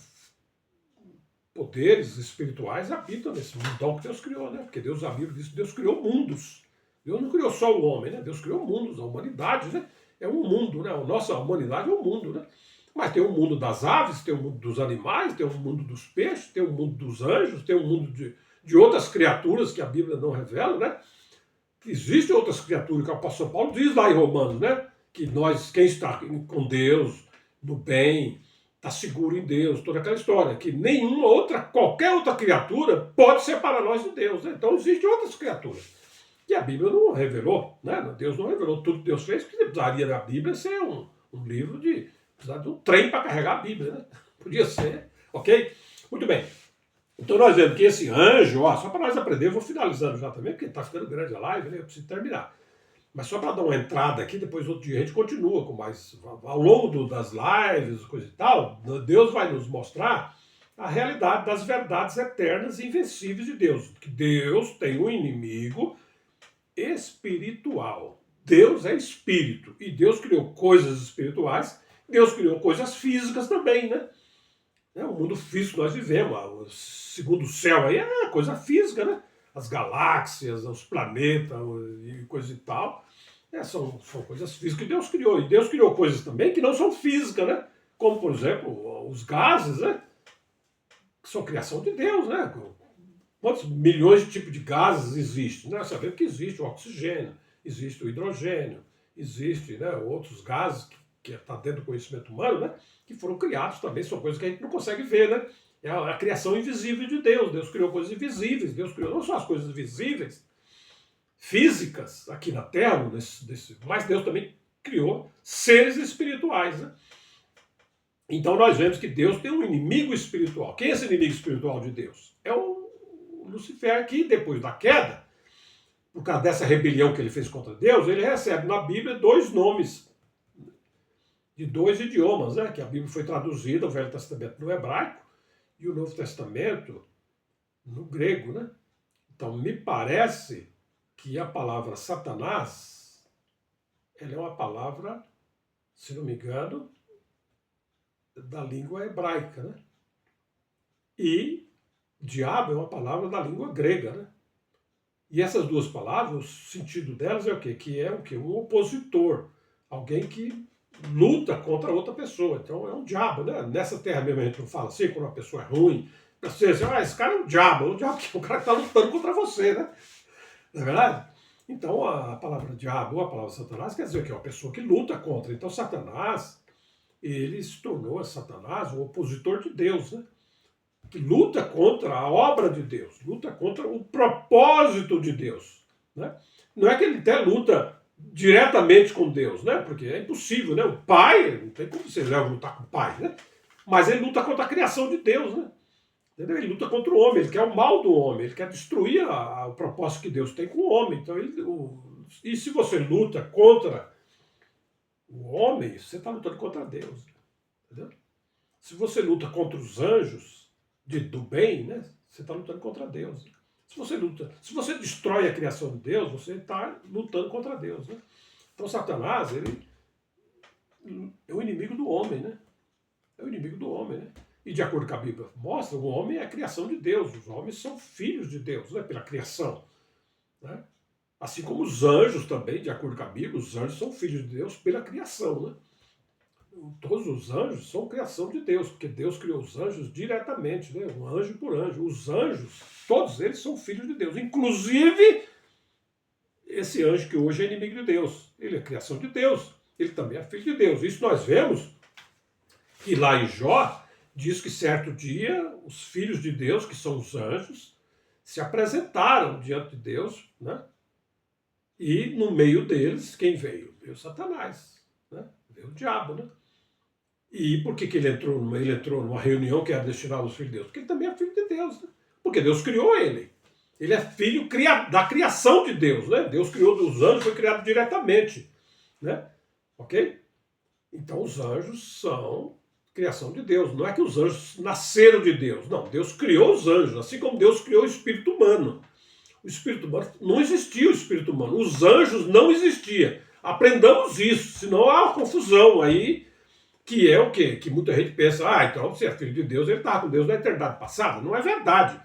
poderes espirituais, habitam nesse mundão que Deus criou, né? Porque Deus, a Bíblia diz que Deus criou mundos. Deus não criou só o homem, né? Deus criou mundos, a humanidade, né? É um mundo, né? A nossa humanidade é um mundo, né? Mas tem o mundo das aves, tem o mundo dos animais, tem o mundo dos peixes, tem o mundo dos anjos, tem o mundo de outras criaturas que a Bíblia não revela, né? Existem outras criaturas que o apóstolo Paulo diz lá em Romanos, né? Que nós, quem está com Deus, no bem, está seguro em Deus, toda aquela história, que nenhuma outra, qualquer outra criatura pode separar nós de Deus, né? Então existem outras criaturas. E a Bíblia não revelou, né? Deus não revelou tudo que Deus fez, porque precisaria da Bíblia ser um livro precisar de um trem para carregar a Bíblia, né? Podia ser, ok? Muito bem. Então nós vemos que esse anjo, ó, só para nós aprender, eu vou finalizando já também, porque está ficando grande a live, né? Eu preciso terminar. Mas só para dar uma entrada aqui, depois outro dia a gente continua com mais. Ao longo das lives, coisa e tal, Deus vai nos mostrar a realidade das verdades eternas e invencíveis de Deus. Que Deus tem um inimigo espiritual. Deus é espírito. E Deus criou coisas espirituais, Deus criou coisas físicas também, né? O mundo físico que nós vivemos, o segundo céu aí é coisa física, né? As galáxias, os planetas e coisa e tal, são coisas físicas que Deus criou. E Deus criou coisas também que não são físicas, né? Como, por exemplo, os gases, né? Que são criação de Deus, né? Quantos milhões de tipos de gases existem? Nós sabemos que existe o oxigênio, existe o hidrogênio, existe, né, outros gases que está dentro do conhecimento humano, né, que foram criados também, são coisas que a gente não consegue ver, né? É a criação invisível de Deus. Deus criou coisas invisíveis, Deus criou não só as coisas visíveis, físicas, aqui na Terra, mas Deus também criou seres espirituais, né? Então nós vemos que Deus tem um inimigo espiritual. Quem é esse inimigo espiritual de Deus? É o Lucifer, que depois da queda, por causa dessa rebelião que ele fez contra Deus, ele recebe na Bíblia dois nomes de dois idiomas, né? Que a Bíblia foi traduzida, o Velho Testamento no hebraico e o Novo Testamento no grego, né? Então me parece que a palavra Satanás, ela é uma palavra, se não me engano, da língua hebraica, né? E diabo é uma palavra da língua grega, né? E essas duas palavras, o sentido delas é o quê? Que é o quê? Um opositor, alguém que luta contra outra pessoa. Então é um diabo, né? Nessa terra mesmo a gente não fala assim, quando uma pessoa é ruim, você diz, esse cara é um diabo que é o cara que está lutando contra você, né? Não é verdade? Então a palavra diabo, ou a palavra Satanás, quer dizer que é uma pessoa que luta contra. Então Satanás, ele se tornou, Satanás, um opositor de Deus, né? Que luta contra a obra de Deus, luta contra o propósito de Deus, né? Não é que ele até luta diretamente com Deus, né? Porque é impossível, né? O pai, não tem como você lutar com o pai, né? Mas ele luta contra a criação de Deus, né? Entendeu? Ele luta contra o homem, ele quer o mal do homem, ele quer destruir o propósito que Deus tem com o homem. Então, e se você luta contra o homem, você está lutando contra Deus, entendeu? Se você luta contra os anjos do bem, né, você está lutando contra Deus. Se você destrói a criação de Deus, você está lutando contra Deus, né? Então Satanás, ele é o inimigo do homem, né? É o inimigo do homem, né? E de acordo com a Bíblia mostra, o homem é a criação de Deus. Os homens são filhos de Deus, né? Pela criação, né? Assim como os anjos também, de acordo com a Bíblia, os anjos são filhos de Deus pela criação, né? Todos os anjos são criação de Deus, porque Deus criou os anjos diretamente, né? Um anjo por anjo. Os anjos, todos eles são filhos de Deus, inclusive esse anjo que hoje é inimigo de Deus. Ele é criação de Deus, ele também é filho de Deus. Isso nós vemos que lá em Jó diz que certo dia os filhos de Deus, que são os anjos, se apresentaram diante de Deus, né? E no meio deles, quem veio? Veio Satanás, né? Veio o diabo, né? E por que ele entrou numa reunião que era destinada aos filhos de Deus? Porque ele também é filho de Deus, né? Porque Deus criou ele. Ele é filho da criação de Deus, né? Deus criou os anjos, foi criado diretamente, né? Ok? Então os anjos são criação de Deus. Não é que os anjos nasceram de Deus. Não, Deus criou os anjos, assim como Deus criou o espírito humano. O espírito humano, não existia o espírito humano. Os anjos não existiam. Aprendamos isso, senão há uma confusão aí, que é o quê? Que muita gente pensa, então se é filho de Deus, ele estava com Deus na eternidade passada. Não é verdade.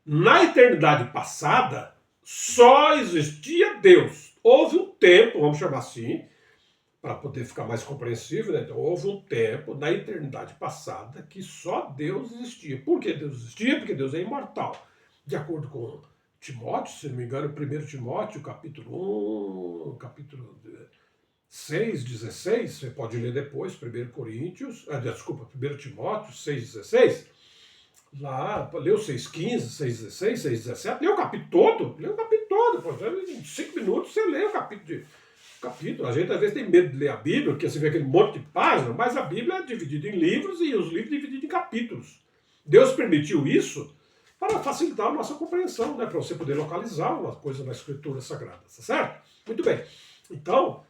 Na eternidade passada, só existia Deus. Houve um tempo, vamos chamar assim, para poder ficar mais compreensível, né? Então, houve um tempo na eternidade passada que só Deus existia. Por que Deus existia? Porque Deus é imortal. De acordo com Timóteo, se não me engano, 1 Timóteo, capítulo 1, capítulo 6:16, você pode ler depois, 1 Coríntios, 1 Timóteo 6:16, lá, leu 6:15, 6:16, 6:17, leu o capítulo todo, pô, em 5 minutos você lê o capítulo. A gente às vezes tem medo de ler a Bíblia, porque você vê aquele monte de páginas, mas a Bíblia é dividida em livros e os livros divididos em capítulos. Deus permitiu isso para facilitar a nossa compreensão, né? Para você poder localizar uma coisa na Escritura Sagrada, tá certo? Muito bem. Então,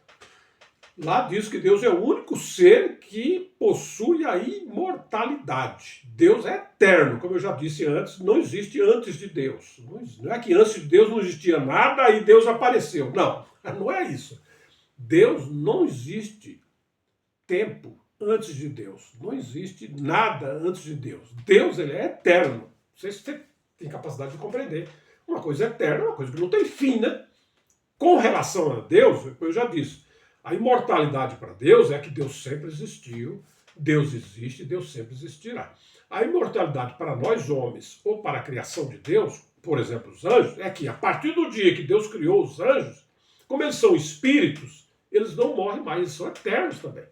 lá diz que Deus é o único ser que possui a imortalidade. Deus é eterno, como eu já disse antes, não existe antes de Deus. Não é que antes de Deus não existia nada e Deus apareceu. Não, não é isso. Deus não existe tempo antes de Deus. Não existe nada antes de Deus. Deus, ele é eterno. Não sei se você tem capacidade de compreender. Uma coisa eterna é uma coisa que não tem fim, né? Com relação a Deus, eu já disse, a imortalidade para Deus é que Deus sempre existiu, Deus existe, Deus sempre existirá. A imortalidade para nós homens, ou para a criação de Deus, por exemplo, os anjos, é que a partir do dia que Deus criou os anjos, como eles são espíritos, eles não morrem mais, eles são eternos também.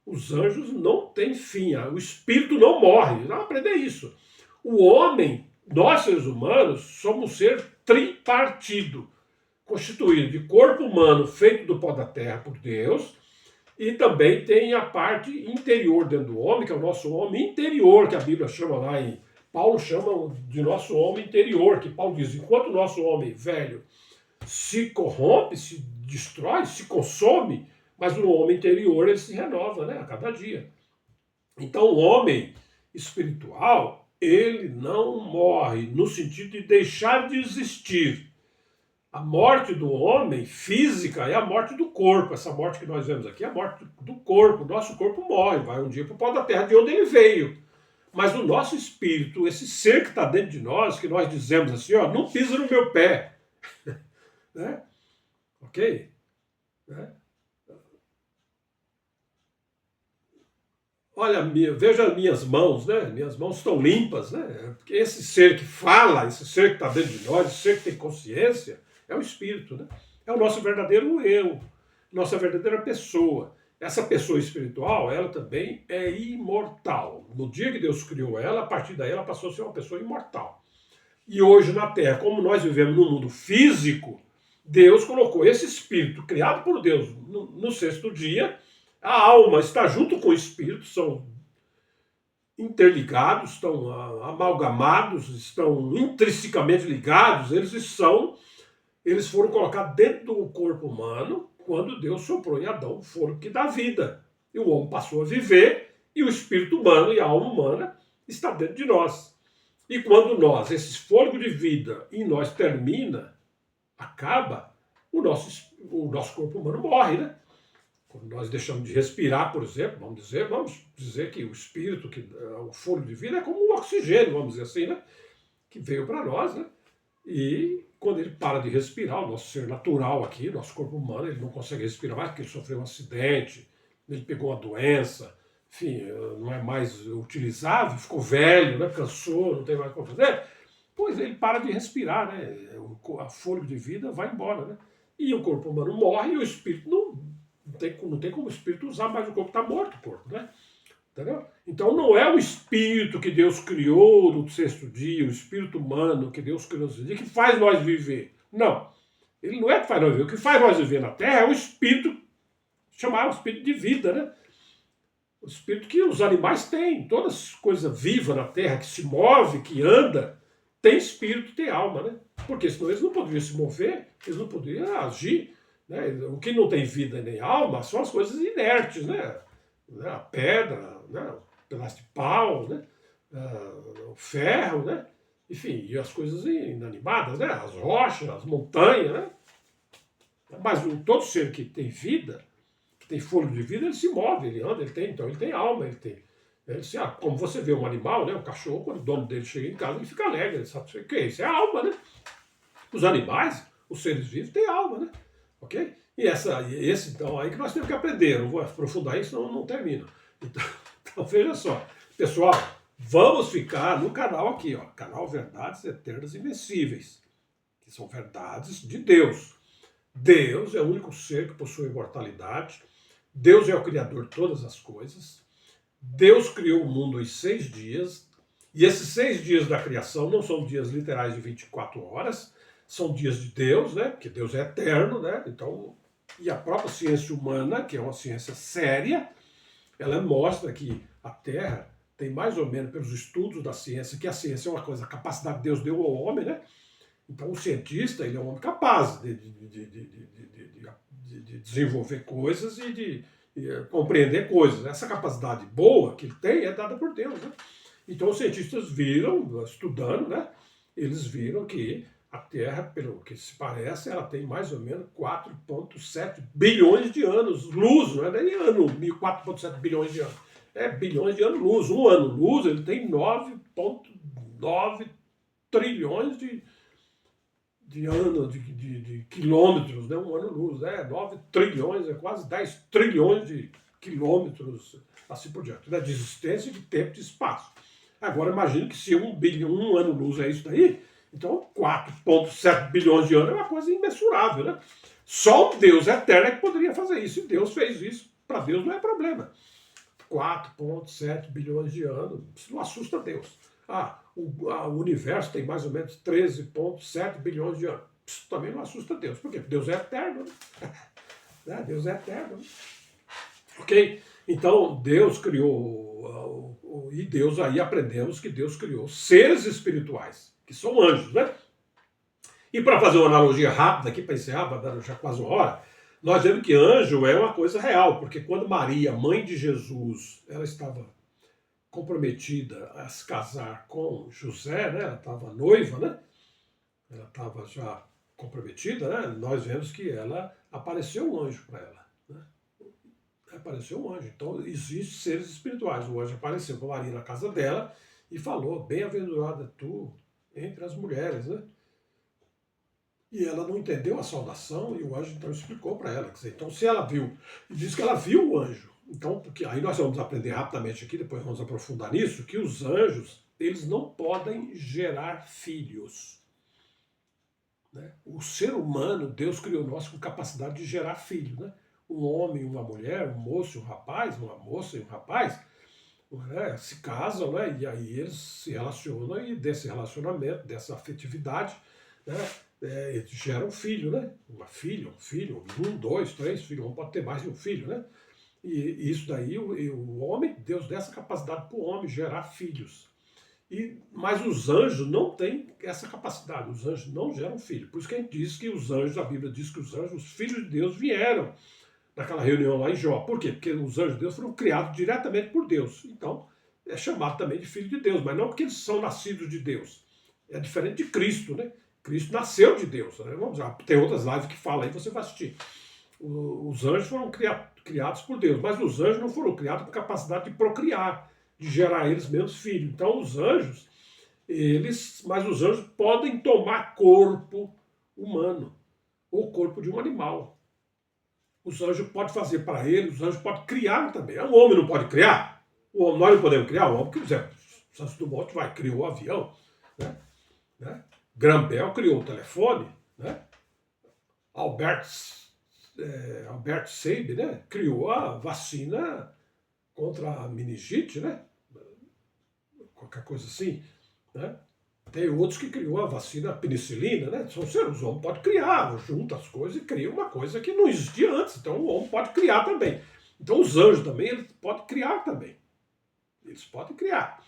Os anjos não têm fim, o espírito não morre. Não aprender isso. O homem, nós seres humanos, somos um ser tripartido, constituído de corpo humano feito do pó da terra por Deus, E também tem a parte interior dentro do homem, que é o nosso homem interior, que a Bíblia chama lá em... Paulo chama de nosso homem interior, que Paulo diz, enquanto o nosso homem velho se corrompe, se destrói, se consome, mas o homem interior ele se renova, né, a cada dia. Então o homem espiritual, ele não morre no sentido de deixar de existir. A morte do homem física é a morte do corpo. Essa morte que nós vemos aqui é a morte do corpo. O nosso corpo morre, vai um dia para o pó da terra de onde ele veio. Mas o nosso espírito, esse ser que está dentro de nós, que nós dizemos assim, ó, não pisa no meu pé. Né? Ok? Né? Olha, veja as minhas mãos, né? Minhas mãos estão limpas, né? Porque esse ser que fala, esse ser que está dentro de nós, esse ser que tem consciência, é o espírito, né? É o nosso verdadeiro eu, nossa verdadeira pessoa. Essa pessoa espiritual, ela também é imortal. No dia que Deus criou ela, a partir daí ela passou a ser uma pessoa imortal. E hoje na Terra, como nós vivemos no mundo físico, Deus colocou esse espírito criado por Deus no sexto dia. A alma está junto com o espírito, são interligados, estão amalgamados, estão intrinsecamente ligados, eles foram colocados dentro do corpo humano quando Deus soprou em Adão o fôlego que dá vida. E o homem passou a viver, e o espírito humano e a alma humana está dentro de nós. E quando esse fôlego de vida em nós termina, acaba, o nosso corpo humano morre, né? Quando nós deixamos de respirar, por exemplo, vamos dizer que o espírito, o fôlego de vida é como o oxigênio, vamos dizer assim, né? Que veio para nós, né? E quando ele para de respirar, o nosso ser natural aqui, nosso corpo humano, ele não consegue respirar mais porque ele sofreu um acidente, ele pegou uma doença, enfim, não é mais utilizável, ficou velho, né? Cansou, não tem mais o que fazer. Pois ele para de respirar, né? O fôlego de vida vai embora, né? E o corpo humano morre e o espírito não tem como o espírito usar, mas o corpo está morto, o corpo, né? Entendeu? Então não é o espírito que Deus criou no sexto dia, o espírito humano que Deus criou no sexto dia, que faz nós viver. Não. Ele não é que faz nós viver. O que faz nós viver na Terra é o espírito, chamado espírito de vida, né? O espírito que os animais têm. Todas as coisas vivas na Terra, que se move, que anda, tem espírito, tem alma, né? Porque senão eles não poderiam se mover, eles não poderiam agir. Né? O que não tem vida nem alma são as coisas inertes, né? A pedra, né? O pedaço de pau, né? O ferro, né? Enfim, e as coisas inanimadas, né? As rochas, as montanhas, né? Mas todo ser que tem vida, que tem fôlego de vida, ele se move, ele anda, então ele tem alma, ele tem. Como você vê um animal, né? Um cachorro, quando o dono dele chega em casa, ele fica alegre, ele sabe o que é isso? É a alma, né? Os animais, os seres vivos, têm alma, né? Ok? E esse, então, aí que nós temos que aprender. Não vou aprofundar isso, senão não termino. Então, veja só. Pessoal, vamos ficar no canal aqui, ó. Canal Verdades Eternas e Invencíveis. Que são verdades de Deus. Deus é o único ser que possui imortalidade. Deus é o Criador de todas as coisas. Deus criou o mundo em 6 dias. E esses 6 dias da criação não são dias literais de 24 horas. São dias de Deus, né? Porque Deus é eterno, né? Então, e a própria ciência humana, que é uma ciência séria, ela mostra que a Terra tem mais ou menos, pelos estudos da ciência, que a ciência é uma coisa, a capacidade que Deus deu ao homem, né? Então o cientista, ele é um homem capaz de desenvolver coisas e de compreender coisas. Essa capacidade boa que ele tem é dada por Deus, né? Então os cientistas viram, estudando, né? Eles viram que a Terra, pelo que se parece, ela tem mais ou menos 4,7 bilhões de anos luz, não é nem ano, 4,7 bilhões de anos. É bilhões de anos luz. Um ano luz, ele tem 9,9 trilhões de anos, de quilômetros, né? Um ano luz, né? 9 trilhões, é quase 10 trilhões de quilômetros, assim por diante, né? De existência, de tempo, de espaço. Agora imagine que se um ano luz é isso daí, então 4,7 bilhões de anos é uma coisa imensurável, né? Só um Deus eterno é que poderia fazer isso, e Deus fez isso. Para Deus não é problema. 4,7 bilhões de anos, isso não assusta Deus. O universo tem mais ou menos 13,7 bilhões de anos. Isso também não assusta Deus. Por quê? Porque Deus é eterno. Né? Deus é eterno. Ok? Então, Deus criou, e Deus aí aprendemos que Deus criou seres espirituais, que são anjos, né? E para fazer uma analogia rápida aqui, para encerrar, para dar já quase uma hora, nós vemos que anjo é uma coisa real, porque quando Maria, mãe de Jesus, ela estava comprometida a se casar com José, né? Ela estava noiva, né? Ela estava já comprometida, né? Nós vemos que ela apareceu um anjo para ela, né? Apareceu um anjo. Então, existem seres espirituais. O anjo apareceu com Maria na casa dela e falou: bem-aventurada tu entre as mulheres, né? E ela não entendeu a saudação e o anjo então explicou para ela. Quer dizer, então, se ela viu, e diz que ela viu o anjo. Então, porque aí nós vamos aprender rapidamente aqui, depois vamos aprofundar nisso, que os anjos, eles não podem gerar filhos. Né? O ser humano, Deus criou nós com capacidade de gerar filho. Né? Um homem e uma mulher, um moço e um rapaz, uma moça e um rapaz, né, se casam, né, e aí eles se relacionam e desse relacionamento, dessa afetividade, né, eles geram um filho, né? Uma filha, um filho, um, dois, três filhos, um pode ter mais de um filho, né? E isso daí, o homem, Deus dá essa capacidade para o homem gerar filhos. Mas os anjos não têm essa capacidade, os anjos não geram filho. Por isso que a gente diz que os anjos, a Bíblia diz que os anjos, os filhos de Deus vieram naquela reunião lá em Jó. Por quê? Porque os anjos de Deus foram criados diretamente por Deus. Então, é chamado também de filho de Deus, mas não porque eles são nascidos de Deus. É diferente de Cristo, né? Cristo nasceu de Deus. Né? Vamos lá, tem outras lives que falam aí, você vai assistir. Os anjos foram criados por Deus, mas os anjos não foram criados com capacidade de procriar, de gerar eles mesmos filhos. Então, os anjos, mas os anjos podem tomar corpo humano, ou corpo de um animal. Os anjos podem fazer para ele, os anjos podem criar também. O homem não pode criar? Nós não podemos criar? O homem, por exemplo, Santos Dumont criou o avião, né? Graham Bell criou o telefone, né? Albert Sabin, né? Criou a vacina contra a meningite, né? Qualquer coisa assim, né? Tem outros que criou a vacina a penicilina, né? São seres, o homem pode criar, junta as coisas e cria uma coisa que não existia antes. Então o homem pode criar também. Então os anjos também, eles podem criar também. Eles podem criar.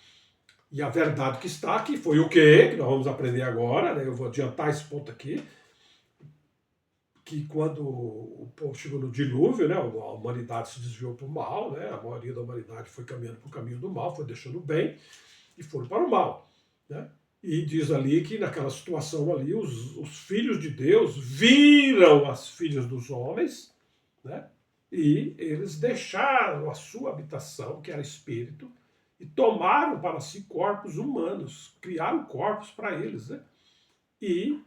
E a verdade que está aqui foi o quê? Que nós vamos aprender agora, né? Eu vou adiantar esse ponto aqui. Que quando o povo chegou no dilúvio, né? A humanidade se desviou para o mal, né? A maioria da humanidade foi caminhando para o caminho do mal, foi deixando o bem e foram para o mal, né? E diz ali que naquela situação ali, os filhos de Deus viram as filhas dos homens, né? E eles deixaram a sua habitação, que era espírito, e tomaram para si corpos humanos, criaram corpos para eles, né? E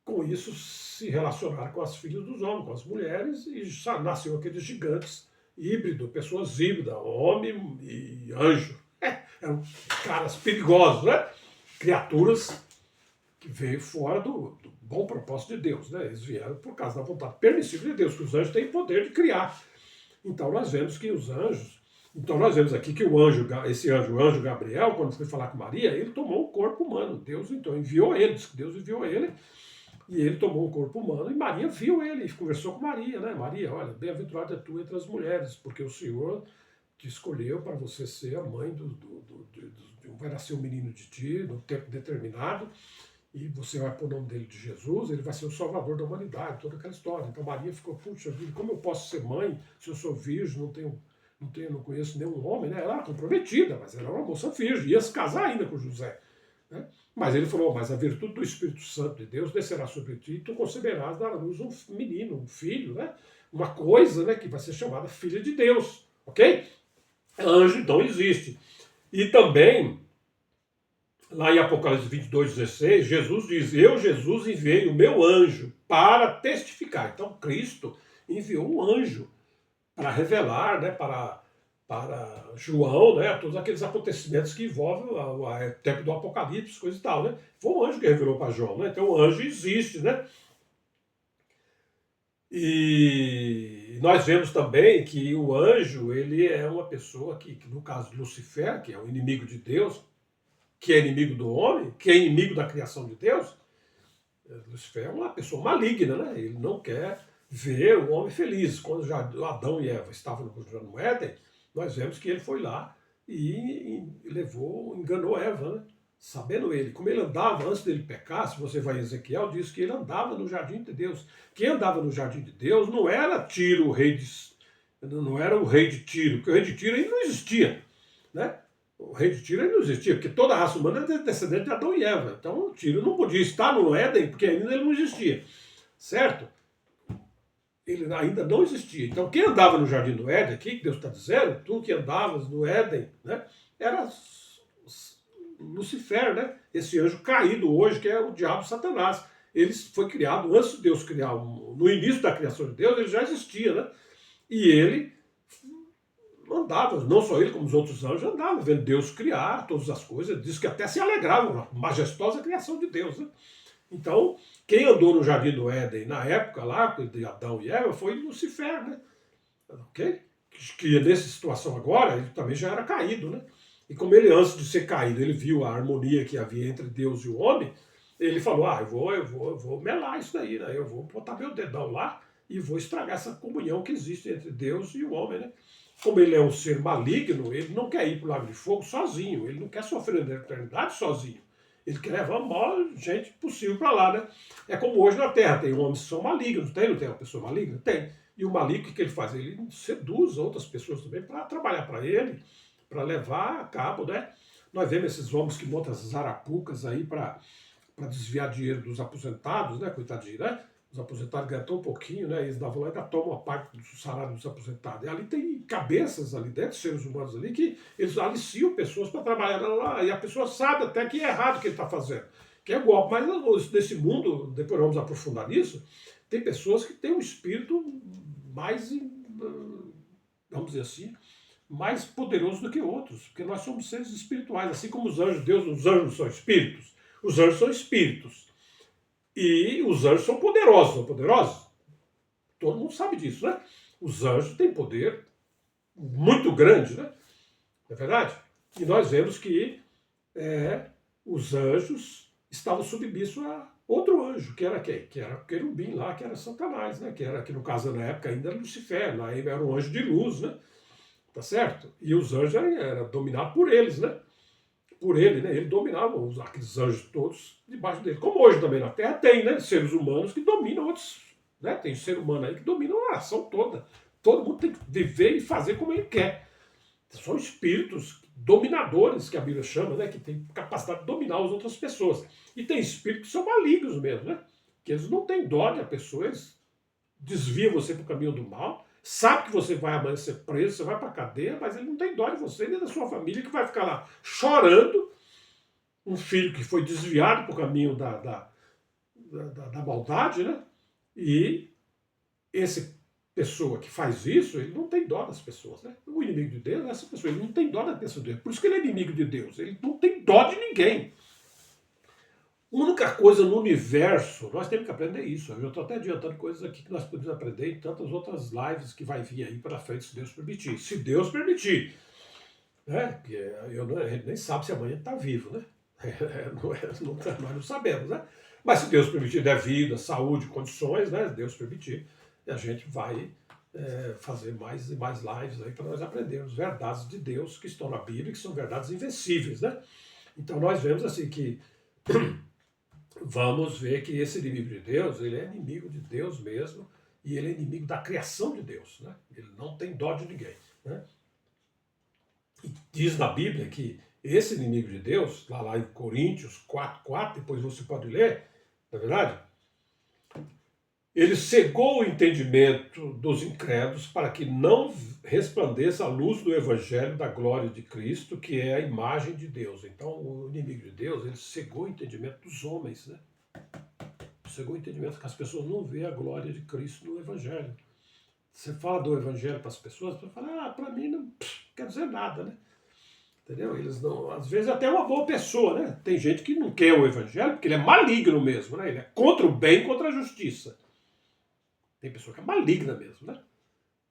com isso se relacionaram com as filhas dos homens, com as mulheres, e nasceu aqueles gigantes híbridos, pessoas híbridas, homem e anjo. Eram caras perigosos, né? Criaturas que veio fora do bom propósito de Deus, né? Eles vieram por causa da vontade permissiva de Deus, que os anjos têm poder de criar. Então nós vemos que os anjos, então nós vemos aqui que o anjo Gabriel, quando foi falar com Maria, ele tomou um corpo humano. Deus então enviou ele, diz que Deus enviou ele, e ele tomou um corpo humano, e Maria viu ele, e conversou com Maria, né? Maria, olha, bem-aventurada é tu entre as mulheres, porque o Senhor te escolheu para você ser a mãe vai nascer um menino de ti, no tempo determinado, e você vai pôr o nome dele de Jesus, ele vai ser o salvador da humanidade, toda aquela história. Então Maria ficou, puxa vida, como eu posso ser mãe se eu sou virgem, não conheço nenhum homem, né? Ela era comprometida, mas ela era uma moça virgem, ia se casar ainda com José, né? Mas ele falou, mas a virtude do Espírito Santo de Deus descerá sobre ti e tu conceberás dar à luz um menino, um filho, né? Uma coisa, né, que vai ser chamada filha de Deus, ok? Anjo, então, existe. E também, lá em Apocalipse 22:16, Jesus diz, eu, Jesus, enviei o meu anjo para testificar. Então, Cristo enviou um anjo para revelar, né, para João, né, todos aqueles acontecimentos que envolvem o tempo do Apocalipse, coisa e tal, né? Foi um anjo que revelou para João, né? Então o anjo existe, né? E nós vemos também que o anjo, ele é uma pessoa que no caso de Lucifer, que é o inimigo de Deus, que é inimigo do homem, que é inimigo da criação de Deus, Lucifer é uma pessoa maligna, né? Ele não quer vê o homem feliz. Quando já Adão e Eva estavam no Éden, nós vemos que ele foi lá e enganou Eva, né? Sabendo ele, como ele andava antes dele pecar, se você vai em Ezequiel, diz que ele andava no jardim de Deus. Quem andava no jardim de Deus não era Tiro, não era o rei de Tiro, porque o rei de Tiro ainda não existia, né? O rei de Tiro ainda não existia, porque toda a raça humana é descendente de Adão e Eva. Então o Tiro não podia estar no Éden, porque ainda ele não existia, certo? Ele ainda não existia. Então, quem andava no jardim do Éden, aqui que Deus está dizendo, tu que andavas no Éden, né, era Lucifer, né? Esse anjo caído hoje, que é o diabo Satanás. Ele foi criado antes de Deus criar, no início da criação de Deus, ele já existia, né? E ele andava, não só ele, como os outros anjos, andavam vendo Deus criar todas as coisas. Diz que até se alegravam na majestosa criação de Deus, né? Então, quem andou no jardim do Éden na época lá, de Adão e Eva, foi Lucifer, né? Ok? Que nessa situação agora, ele também já era caído, né? E como ele, antes de ser caído, ele viu a harmonia que havia entre Deus e o homem, ele falou, eu vou melar isso daí, né? Eu vou botar meu dedão lá e vou estragar essa comunhão que existe entre Deus e o homem, né? Como ele é um ser maligno, ele não quer ir para o lago de fogo sozinho, ele não quer sofrer na eternidade sozinho. Ele quer levar a maior gente possível para lá, né? É como hoje na Terra, tem homens que são malignos, não tem uma pessoa maligna? Tem. E o maligno, o que ele faz? Ele seduz outras pessoas também para trabalhar para ele, para levar a cabo, né? Nós vemos esses homens que montam essas arapucas aí para desviar dinheiro dos aposentados, né? Coitadinho, né? Os aposentados ganham tão pouquinho, né? Eles davam lá e ainda tomam a parte do salário dos aposentados. E ali tem cabeças ali dentro, seres humanos ali, que eles aliciam pessoas para trabalhar lá. E a pessoa sabe até que é errado o que ele está fazendo, que é golpe. Mas nesse mundo, depois vamos aprofundar nisso, tem pessoas que têm um espírito mais, vamos dizer assim, mais poderoso do que outros, porque nós somos seres espirituais, assim como os anjos, os anjos são espíritos, os anjos são espíritos. E os anjos são poderosos, não poderosos? Todo mundo sabe disso, né? Os anjos têm poder muito grande, né? Não é verdade? E nós vemos que os anjos estavam submissos a outro anjo, que era quem? Que era o querubim lá, que era Satanás, né? Que no caso, na época, ainda era Lucifer, na época era um anjo de luz, né? Tá certo? E os anjos eram dominados por eles, né? Por ele, né? Ele dominava aqueles anjos todos debaixo dele. Como hoje também na Terra tem, né? Seres humanos que dominam outros, né? Tem ser humano aí que domina a nação toda. Todo mundo tem que viver e fazer como ele quer. São espíritos dominadores, que a Bíblia chama, né? Que tem capacidade de dominar as outras pessoas. E tem espíritos que são malignos mesmo, né? Que eles não têm dó de a pessoa, eles desviam você para o caminho do mal, sabe que você vai amanhã ser preso, você vai para a cadeia, mas ele não tem dó de você nem da sua família, que vai ficar lá chorando, um filho que foi desviado para o caminho da maldade, né? E essa pessoa que faz isso, ele não tem dó das pessoas, né? O inimigo de Deus é essa pessoa, ele não tem dó da pessoa de Deus. Por isso que ele é inimigo de Deus, ele não tem dó de ninguém. A única coisa no universo, nós temos que aprender isso. Eu estou até adiantando coisas aqui que nós podemos aprender em tantas outras lives que vai vir aí para frente, se Deus permitir. Se Deus permitir. Né? Porque a gente nem sabe se amanhã está vivo, né? Nós não sabemos, né? Mas se Deus permitir, der vida, saúde, condições, né? Se Deus permitir, a gente vai fazer mais e mais lives aí para nós aprendermos verdades de Deus que estão na Bíblia, que são verdades invencíveis, né? Então nós vemos assim que vamos ver que esse inimigo de Deus, ele é inimigo de Deus mesmo, e ele é inimigo da criação de Deus, né? Ele não tem dó de ninguém, né? E diz na Bíblia que esse inimigo de Deus, lá em Coríntios 4:4, depois você pode ler, na verdade, ele cegou o entendimento dos incrédulos para que não resplandeça a luz do evangelho da glória de Cristo, que é a imagem de Deus. Então, o inimigo de Deus, ele cegou o entendimento dos homens, né? Cegou o entendimento que as pessoas não vêem a glória de Cristo no evangelho. Você fala do evangelho para as pessoas falam, para mim não quer dizer nada, né? Entendeu? Eles não, às vezes até uma boa pessoa, né? Tem gente que não quer o evangelho porque ele é maligno mesmo, né? Ele é contra o bem e contra a justiça. Tem pessoa que é maligna mesmo, né?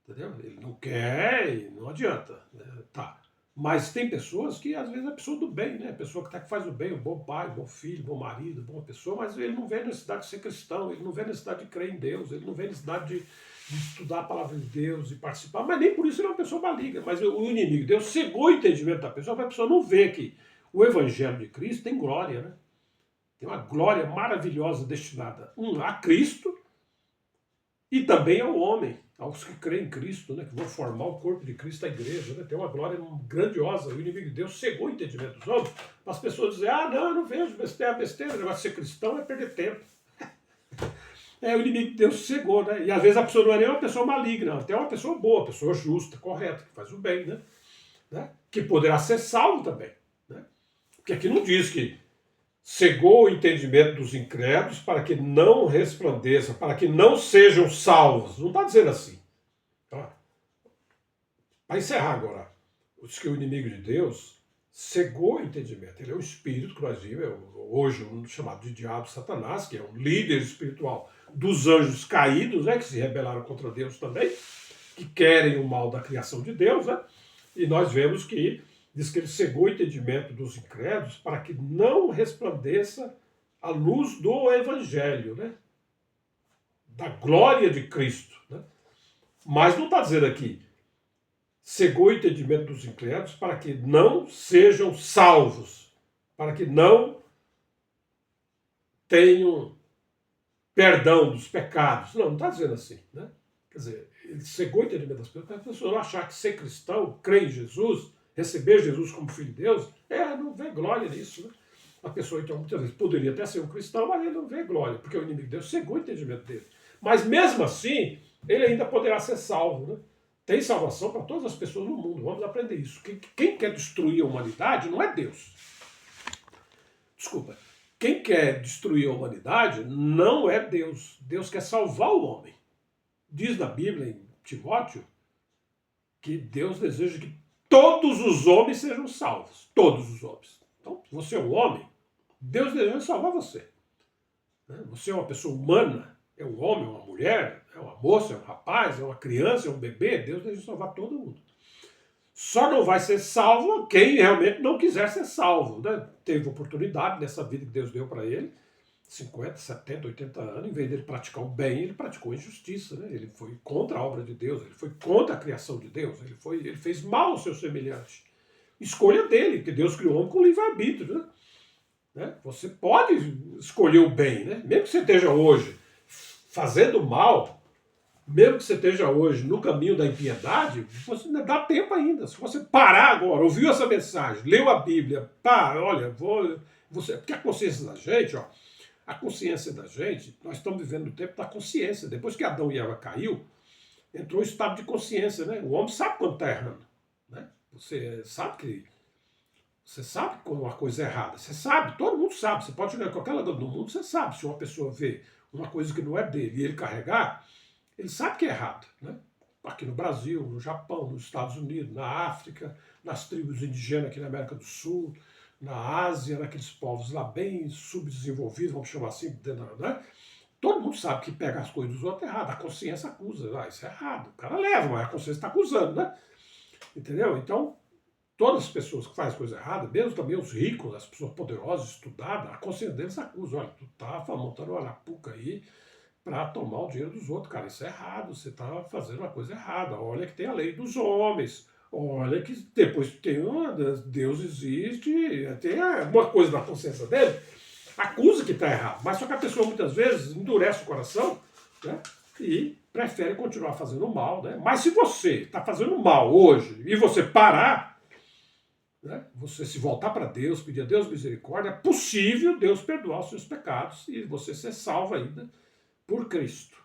Entendeu? Ele não quer e não adianta. Né? Tá. Mas tem pessoas que, às vezes, é pessoa do bem, né? Pessoa que faz o bem, um bom pai, um bom filho, um bom marido, uma boa pessoa, mas ele não vê necessidade de ser cristão, ele não vê necessidade de crer em Deus, ele não vê necessidade de estudar a palavra de Deus e participar, mas nem por isso ele é uma pessoa maligna. Mas o inimigo de Deus cegou o entendimento da pessoa para a pessoa não ver que o evangelho de Cristo tem glória, né? Tem uma glória maravilhosa destinada, a Cristo e também ao homem, aos que creem em Cristo, né, que vão formar o corpo de Cristo, a igreja. Né, tem uma glória grandiosa. O inimigo de Deus cegou o entendimento dos homens para as pessoas dizerem: ah, não, eu não vejo besteira, besteira, o negócio de ser cristão é perder tempo. O inimigo de Deus cegou, né? E às vezes a pessoa não é nem uma pessoa maligna, até uma pessoa boa, uma pessoa justa, correta, que faz o bem, né? Que poderá ser salvo também. Né? Porque aqui não diz que cegou o entendimento dos incrédulos para que não resplandeçam, para que não sejam salvos. Não está dizendo assim. Tá? Para encerrar agora, diz que o inimigo de Deus cegou o entendimento. Ele é um espírito que nós vimos, hoje chamado de diabo, Satanás, que é um líder espiritual dos anjos caídos, né, que se rebelaram contra Deus também, que querem o mal da criação de Deus, né? E nós vemos que diz que ele cegou o entendimento dos incrédulos para que não resplandeça a luz do evangelho, né? Da glória de Cristo. Né? Mas não está dizendo aqui, cegou o entendimento dos incrédulos para que não sejam salvos, para que não tenham perdão dos pecados. Não está dizendo assim. Né? Quer dizer, ele cegou o entendimento das pessoas para as pessoas achar que ser cristão, crer em Jesus, receber Jesus como filho de Deus, não vê glória nisso. Né? A pessoa, então, muitas vezes poderia até ser um cristão, mas ele não vê glória, porque o inimigo de Deus cegou o entendimento dele. Mas mesmo assim, ele ainda poderá ser salvo. Né? Tem salvação para todas as pessoas no mundo. Vamos aprender isso. Quem quer destruir a humanidade não é Deus. Desculpa. Quem quer destruir a humanidade não é Deus. Deus quer salvar o homem. Diz na Bíblia, em Timóteo, que Deus deseja que todos os homens sejam salvos. Todos os homens. Então, você é um homem, Deus deseja salvar você. Você é uma pessoa humana, é um homem, é uma mulher, é uma moça, é um rapaz, é uma criança, é um bebê, Deus deseja salvar todo mundo. Só não vai ser salvo quem realmente não quiser ser salvo. Né? Teve oportunidade nessa vida que Deus deu para ele, 50, 70, 80 anos, em vez de ele praticar o bem, ele praticou a injustiça. Né? Ele foi contra a obra de Deus, ele foi contra a criação de Deus, ele fez mal ao seu semelhante. Escolha dele, que Deus criou o homem com livre-arbítrio. Né? Você pode escolher o bem, né? Mesmo que você esteja hoje fazendo mal, mesmo que você esteja hoje no caminho da impiedade, você ainda dá tempo ainda. Se você parar agora, ouviu essa mensagem, leu a Bíblia, olha, porque a consciência da gente, a consciência da gente, nós estamos vivendo no tempo da consciência. Depois que Adão e Eva caiu, entrou um estado de consciência, né? O homem sabe quando está errando, né? Você sabe quando uma coisa é errada. Você sabe, todo mundo sabe. Você pode chegar em qualquer lugar do mundo, você sabe. Se uma pessoa vê uma coisa que não é dele e ele carregar, ele sabe que é errado. Né? Aqui no Brasil, no Japão, nos Estados Unidos, na África, nas tribos indígenas aqui na América do Sul, na Ásia, naqueles povos lá bem subdesenvolvidos, vamos chamar assim, né? Todo mundo sabe que pega as coisas dos outros errado. A consciência acusa. Isso é errado. O cara leva, mas a consciência está acusando, né? Entendeu? Então, todas as pessoas que fazem coisa errada, mesmo também os ricos, as pessoas poderosas, estudadas, a consciência deles acusa. Olha, tu tá montando uma arapuca aí para tomar o dinheiro dos outros. Cara, isso é errado, você está fazendo uma coisa errada. Olha que tem a lei dos homens. Olha que depois tem Deus existe, tem uma coisa na consciência dele, acusa que está errado. Mas só que a pessoa muitas vezes endurece o coração, né? E prefere continuar fazendo mal. Né? Mas se você está fazendo mal hoje e você parar, né? Você se voltar para Deus, pedir a Deus misericórdia, é possível Deus perdoar os seus pecados e você ser salvo ainda por Cristo.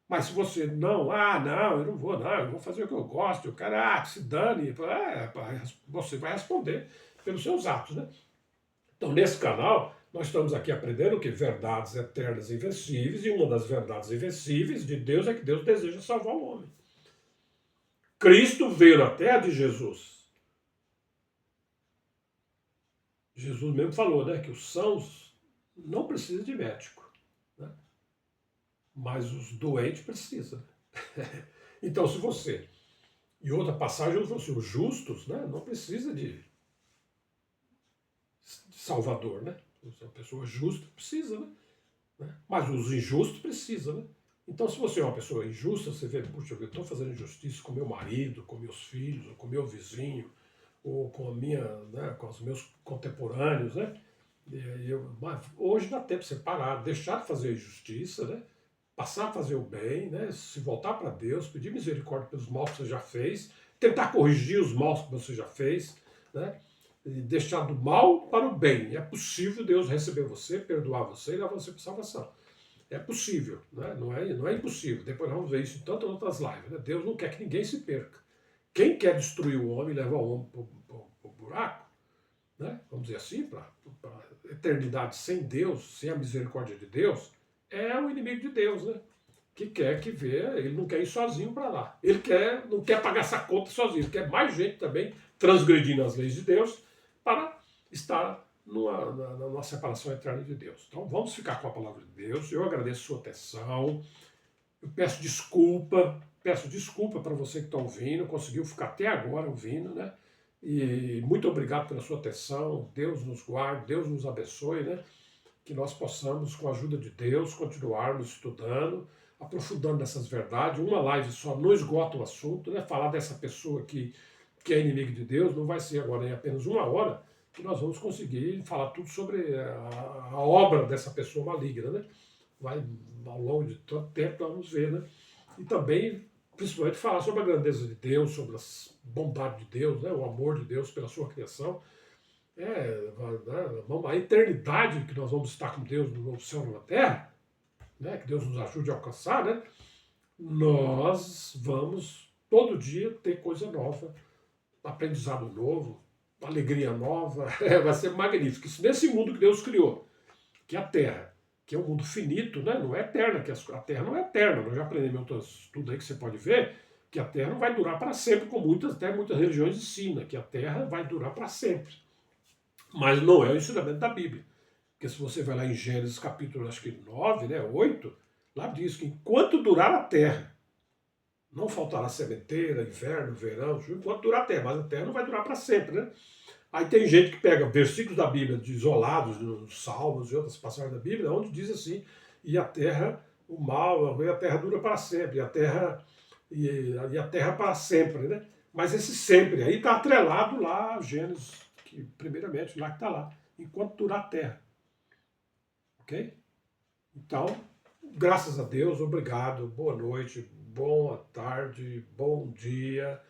Mas se você não, eu não vou, eu vou fazer o que eu gosto, eu quero, que se dane, você vai responder pelos seus atos. Né? Então, nesse canal, nós estamos aqui aprendendo que verdades eternas e invencíveis, e uma das verdades invencíveis de Deus é que Deus deseja salvar o homem. Cristo veio na terra de Jesus. Jesus mesmo falou, né, que os sãos não precisam de médico, né? Mas os doentes precisam. Então, se você E outra passagem, ele falou assim, os justos, né, não precisa de salvador, né? A pessoa justa precisa, né? Mas os injustos precisam, né? Então, se você é uma pessoa injusta, você vê, puxa, eu estou fazendo injustiça com meu marido, com meus filhos, ou com meu vizinho, ou com a minha, né, com os meus contemporâneos, né? Mas hoje dá tempo de você parar, deixar de fazer a injustiça, né? Passar a fazer o bem, né? Se voltar para Deus, pedir misericórdia pelos maus que você já fez, tentar corrigir os maus que você já fez, né? E deixar do mal para o bem. É possível Deus receber você, perdoar você e levar você para salvação. É possível, né? Não é impossível. Depois vamos ver isso em tantas outras lives. Né? Deus não quer que ninguém se perca. Quem quer destruir o homem e levar o homem para o buraco, né? Vamos dizer assim, para a eternidade sem Deus, sem a misericórdia de Deus, é o inimigo de Deus, né? Que quer que vê, ele não quer ir sozinho para lá. Não quer pagar essa conta sozinho, ele quer mais gente também transgredindo as leis de Deus para estar numa separação eterna de Deus. Então vamos ficar com a palavra de Deus. Eu agradeço a sua atenção. Eu peço desculpa para você que está ouvindo, conseguiu ficar até agora ouvindo, né? E muito obrigado pela sua atenção. Deus nos guarde, Deus nos abençoe, né? Que nós possamos, com a ajuda de Deus, continuarmos estudando, aprofundando nessas verdades. Uma live só não esgota o assunto, né? Falar dessa pessoa que é inimigo de Deus não vai ser agora em apenas uma hora que nós vamos conseguir falar tudo sobre a obra dessa pessoa maligna, né? Vai, ao longo de todo tempo, vamos ver, né? E também, principalmente, falar sobre a grandeza de Deus, sobre a bondade de Deus, né? O amor de Deus pela sua criação. A eternidade que nós vamos estar com Deus no novo céu e na terra, né? Que Deus nos ajude a alcançar, né? Nós vamos todo dia ter coisa nova, aprendizado novo, alegria nova, vai ser magnífico. Isso nesse mundo que Deus criou, que é a Terra, que é um mundo finito, né? Não é eterna, que a Terra não é eterna. Nós já aprendemos em outros estudos aí que você pode ver que a Terra não vai durar para sempre, como até muitas religiões ensinam, que a Terra vai durar para sempre. Mas não é o ensinamento da Bíblia. Porque se você vai lá em Gênesis capítulo, acho que 9, né, 8, lá diz que enquanto durar a terra, não faltará sementeira, inverno, verão, enquanto durar a terra, mas a terra não vai durar para sempre, né? Aí tem gente que pega versículos da Bíblia isolados, nos Salmos e outras passagens da Bíblia, onde diz assim, e a terra, e a terra dura para sempre, e a terra para sempre, né? Mas esse sempre aí está atrelado lá a Gênesis, que primeiramente lá que está lá, enquanto durar a terra. Ok? Então, graças a Deus, obrigado, boa noite, boa tarde, bom dia.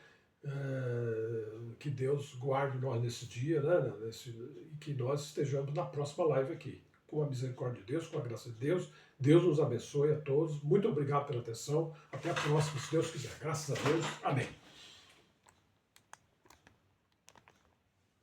Que Deus guarde nós nesse dia, né? E que nós estejamos na próxima live aqui. Com a misericórdia de Deus, com a graça de Deus. Deus nos abençoe a todos. Muito obrigado pela atenção. Até a próxima, se Deus quiser. Graças a Deus. Amém.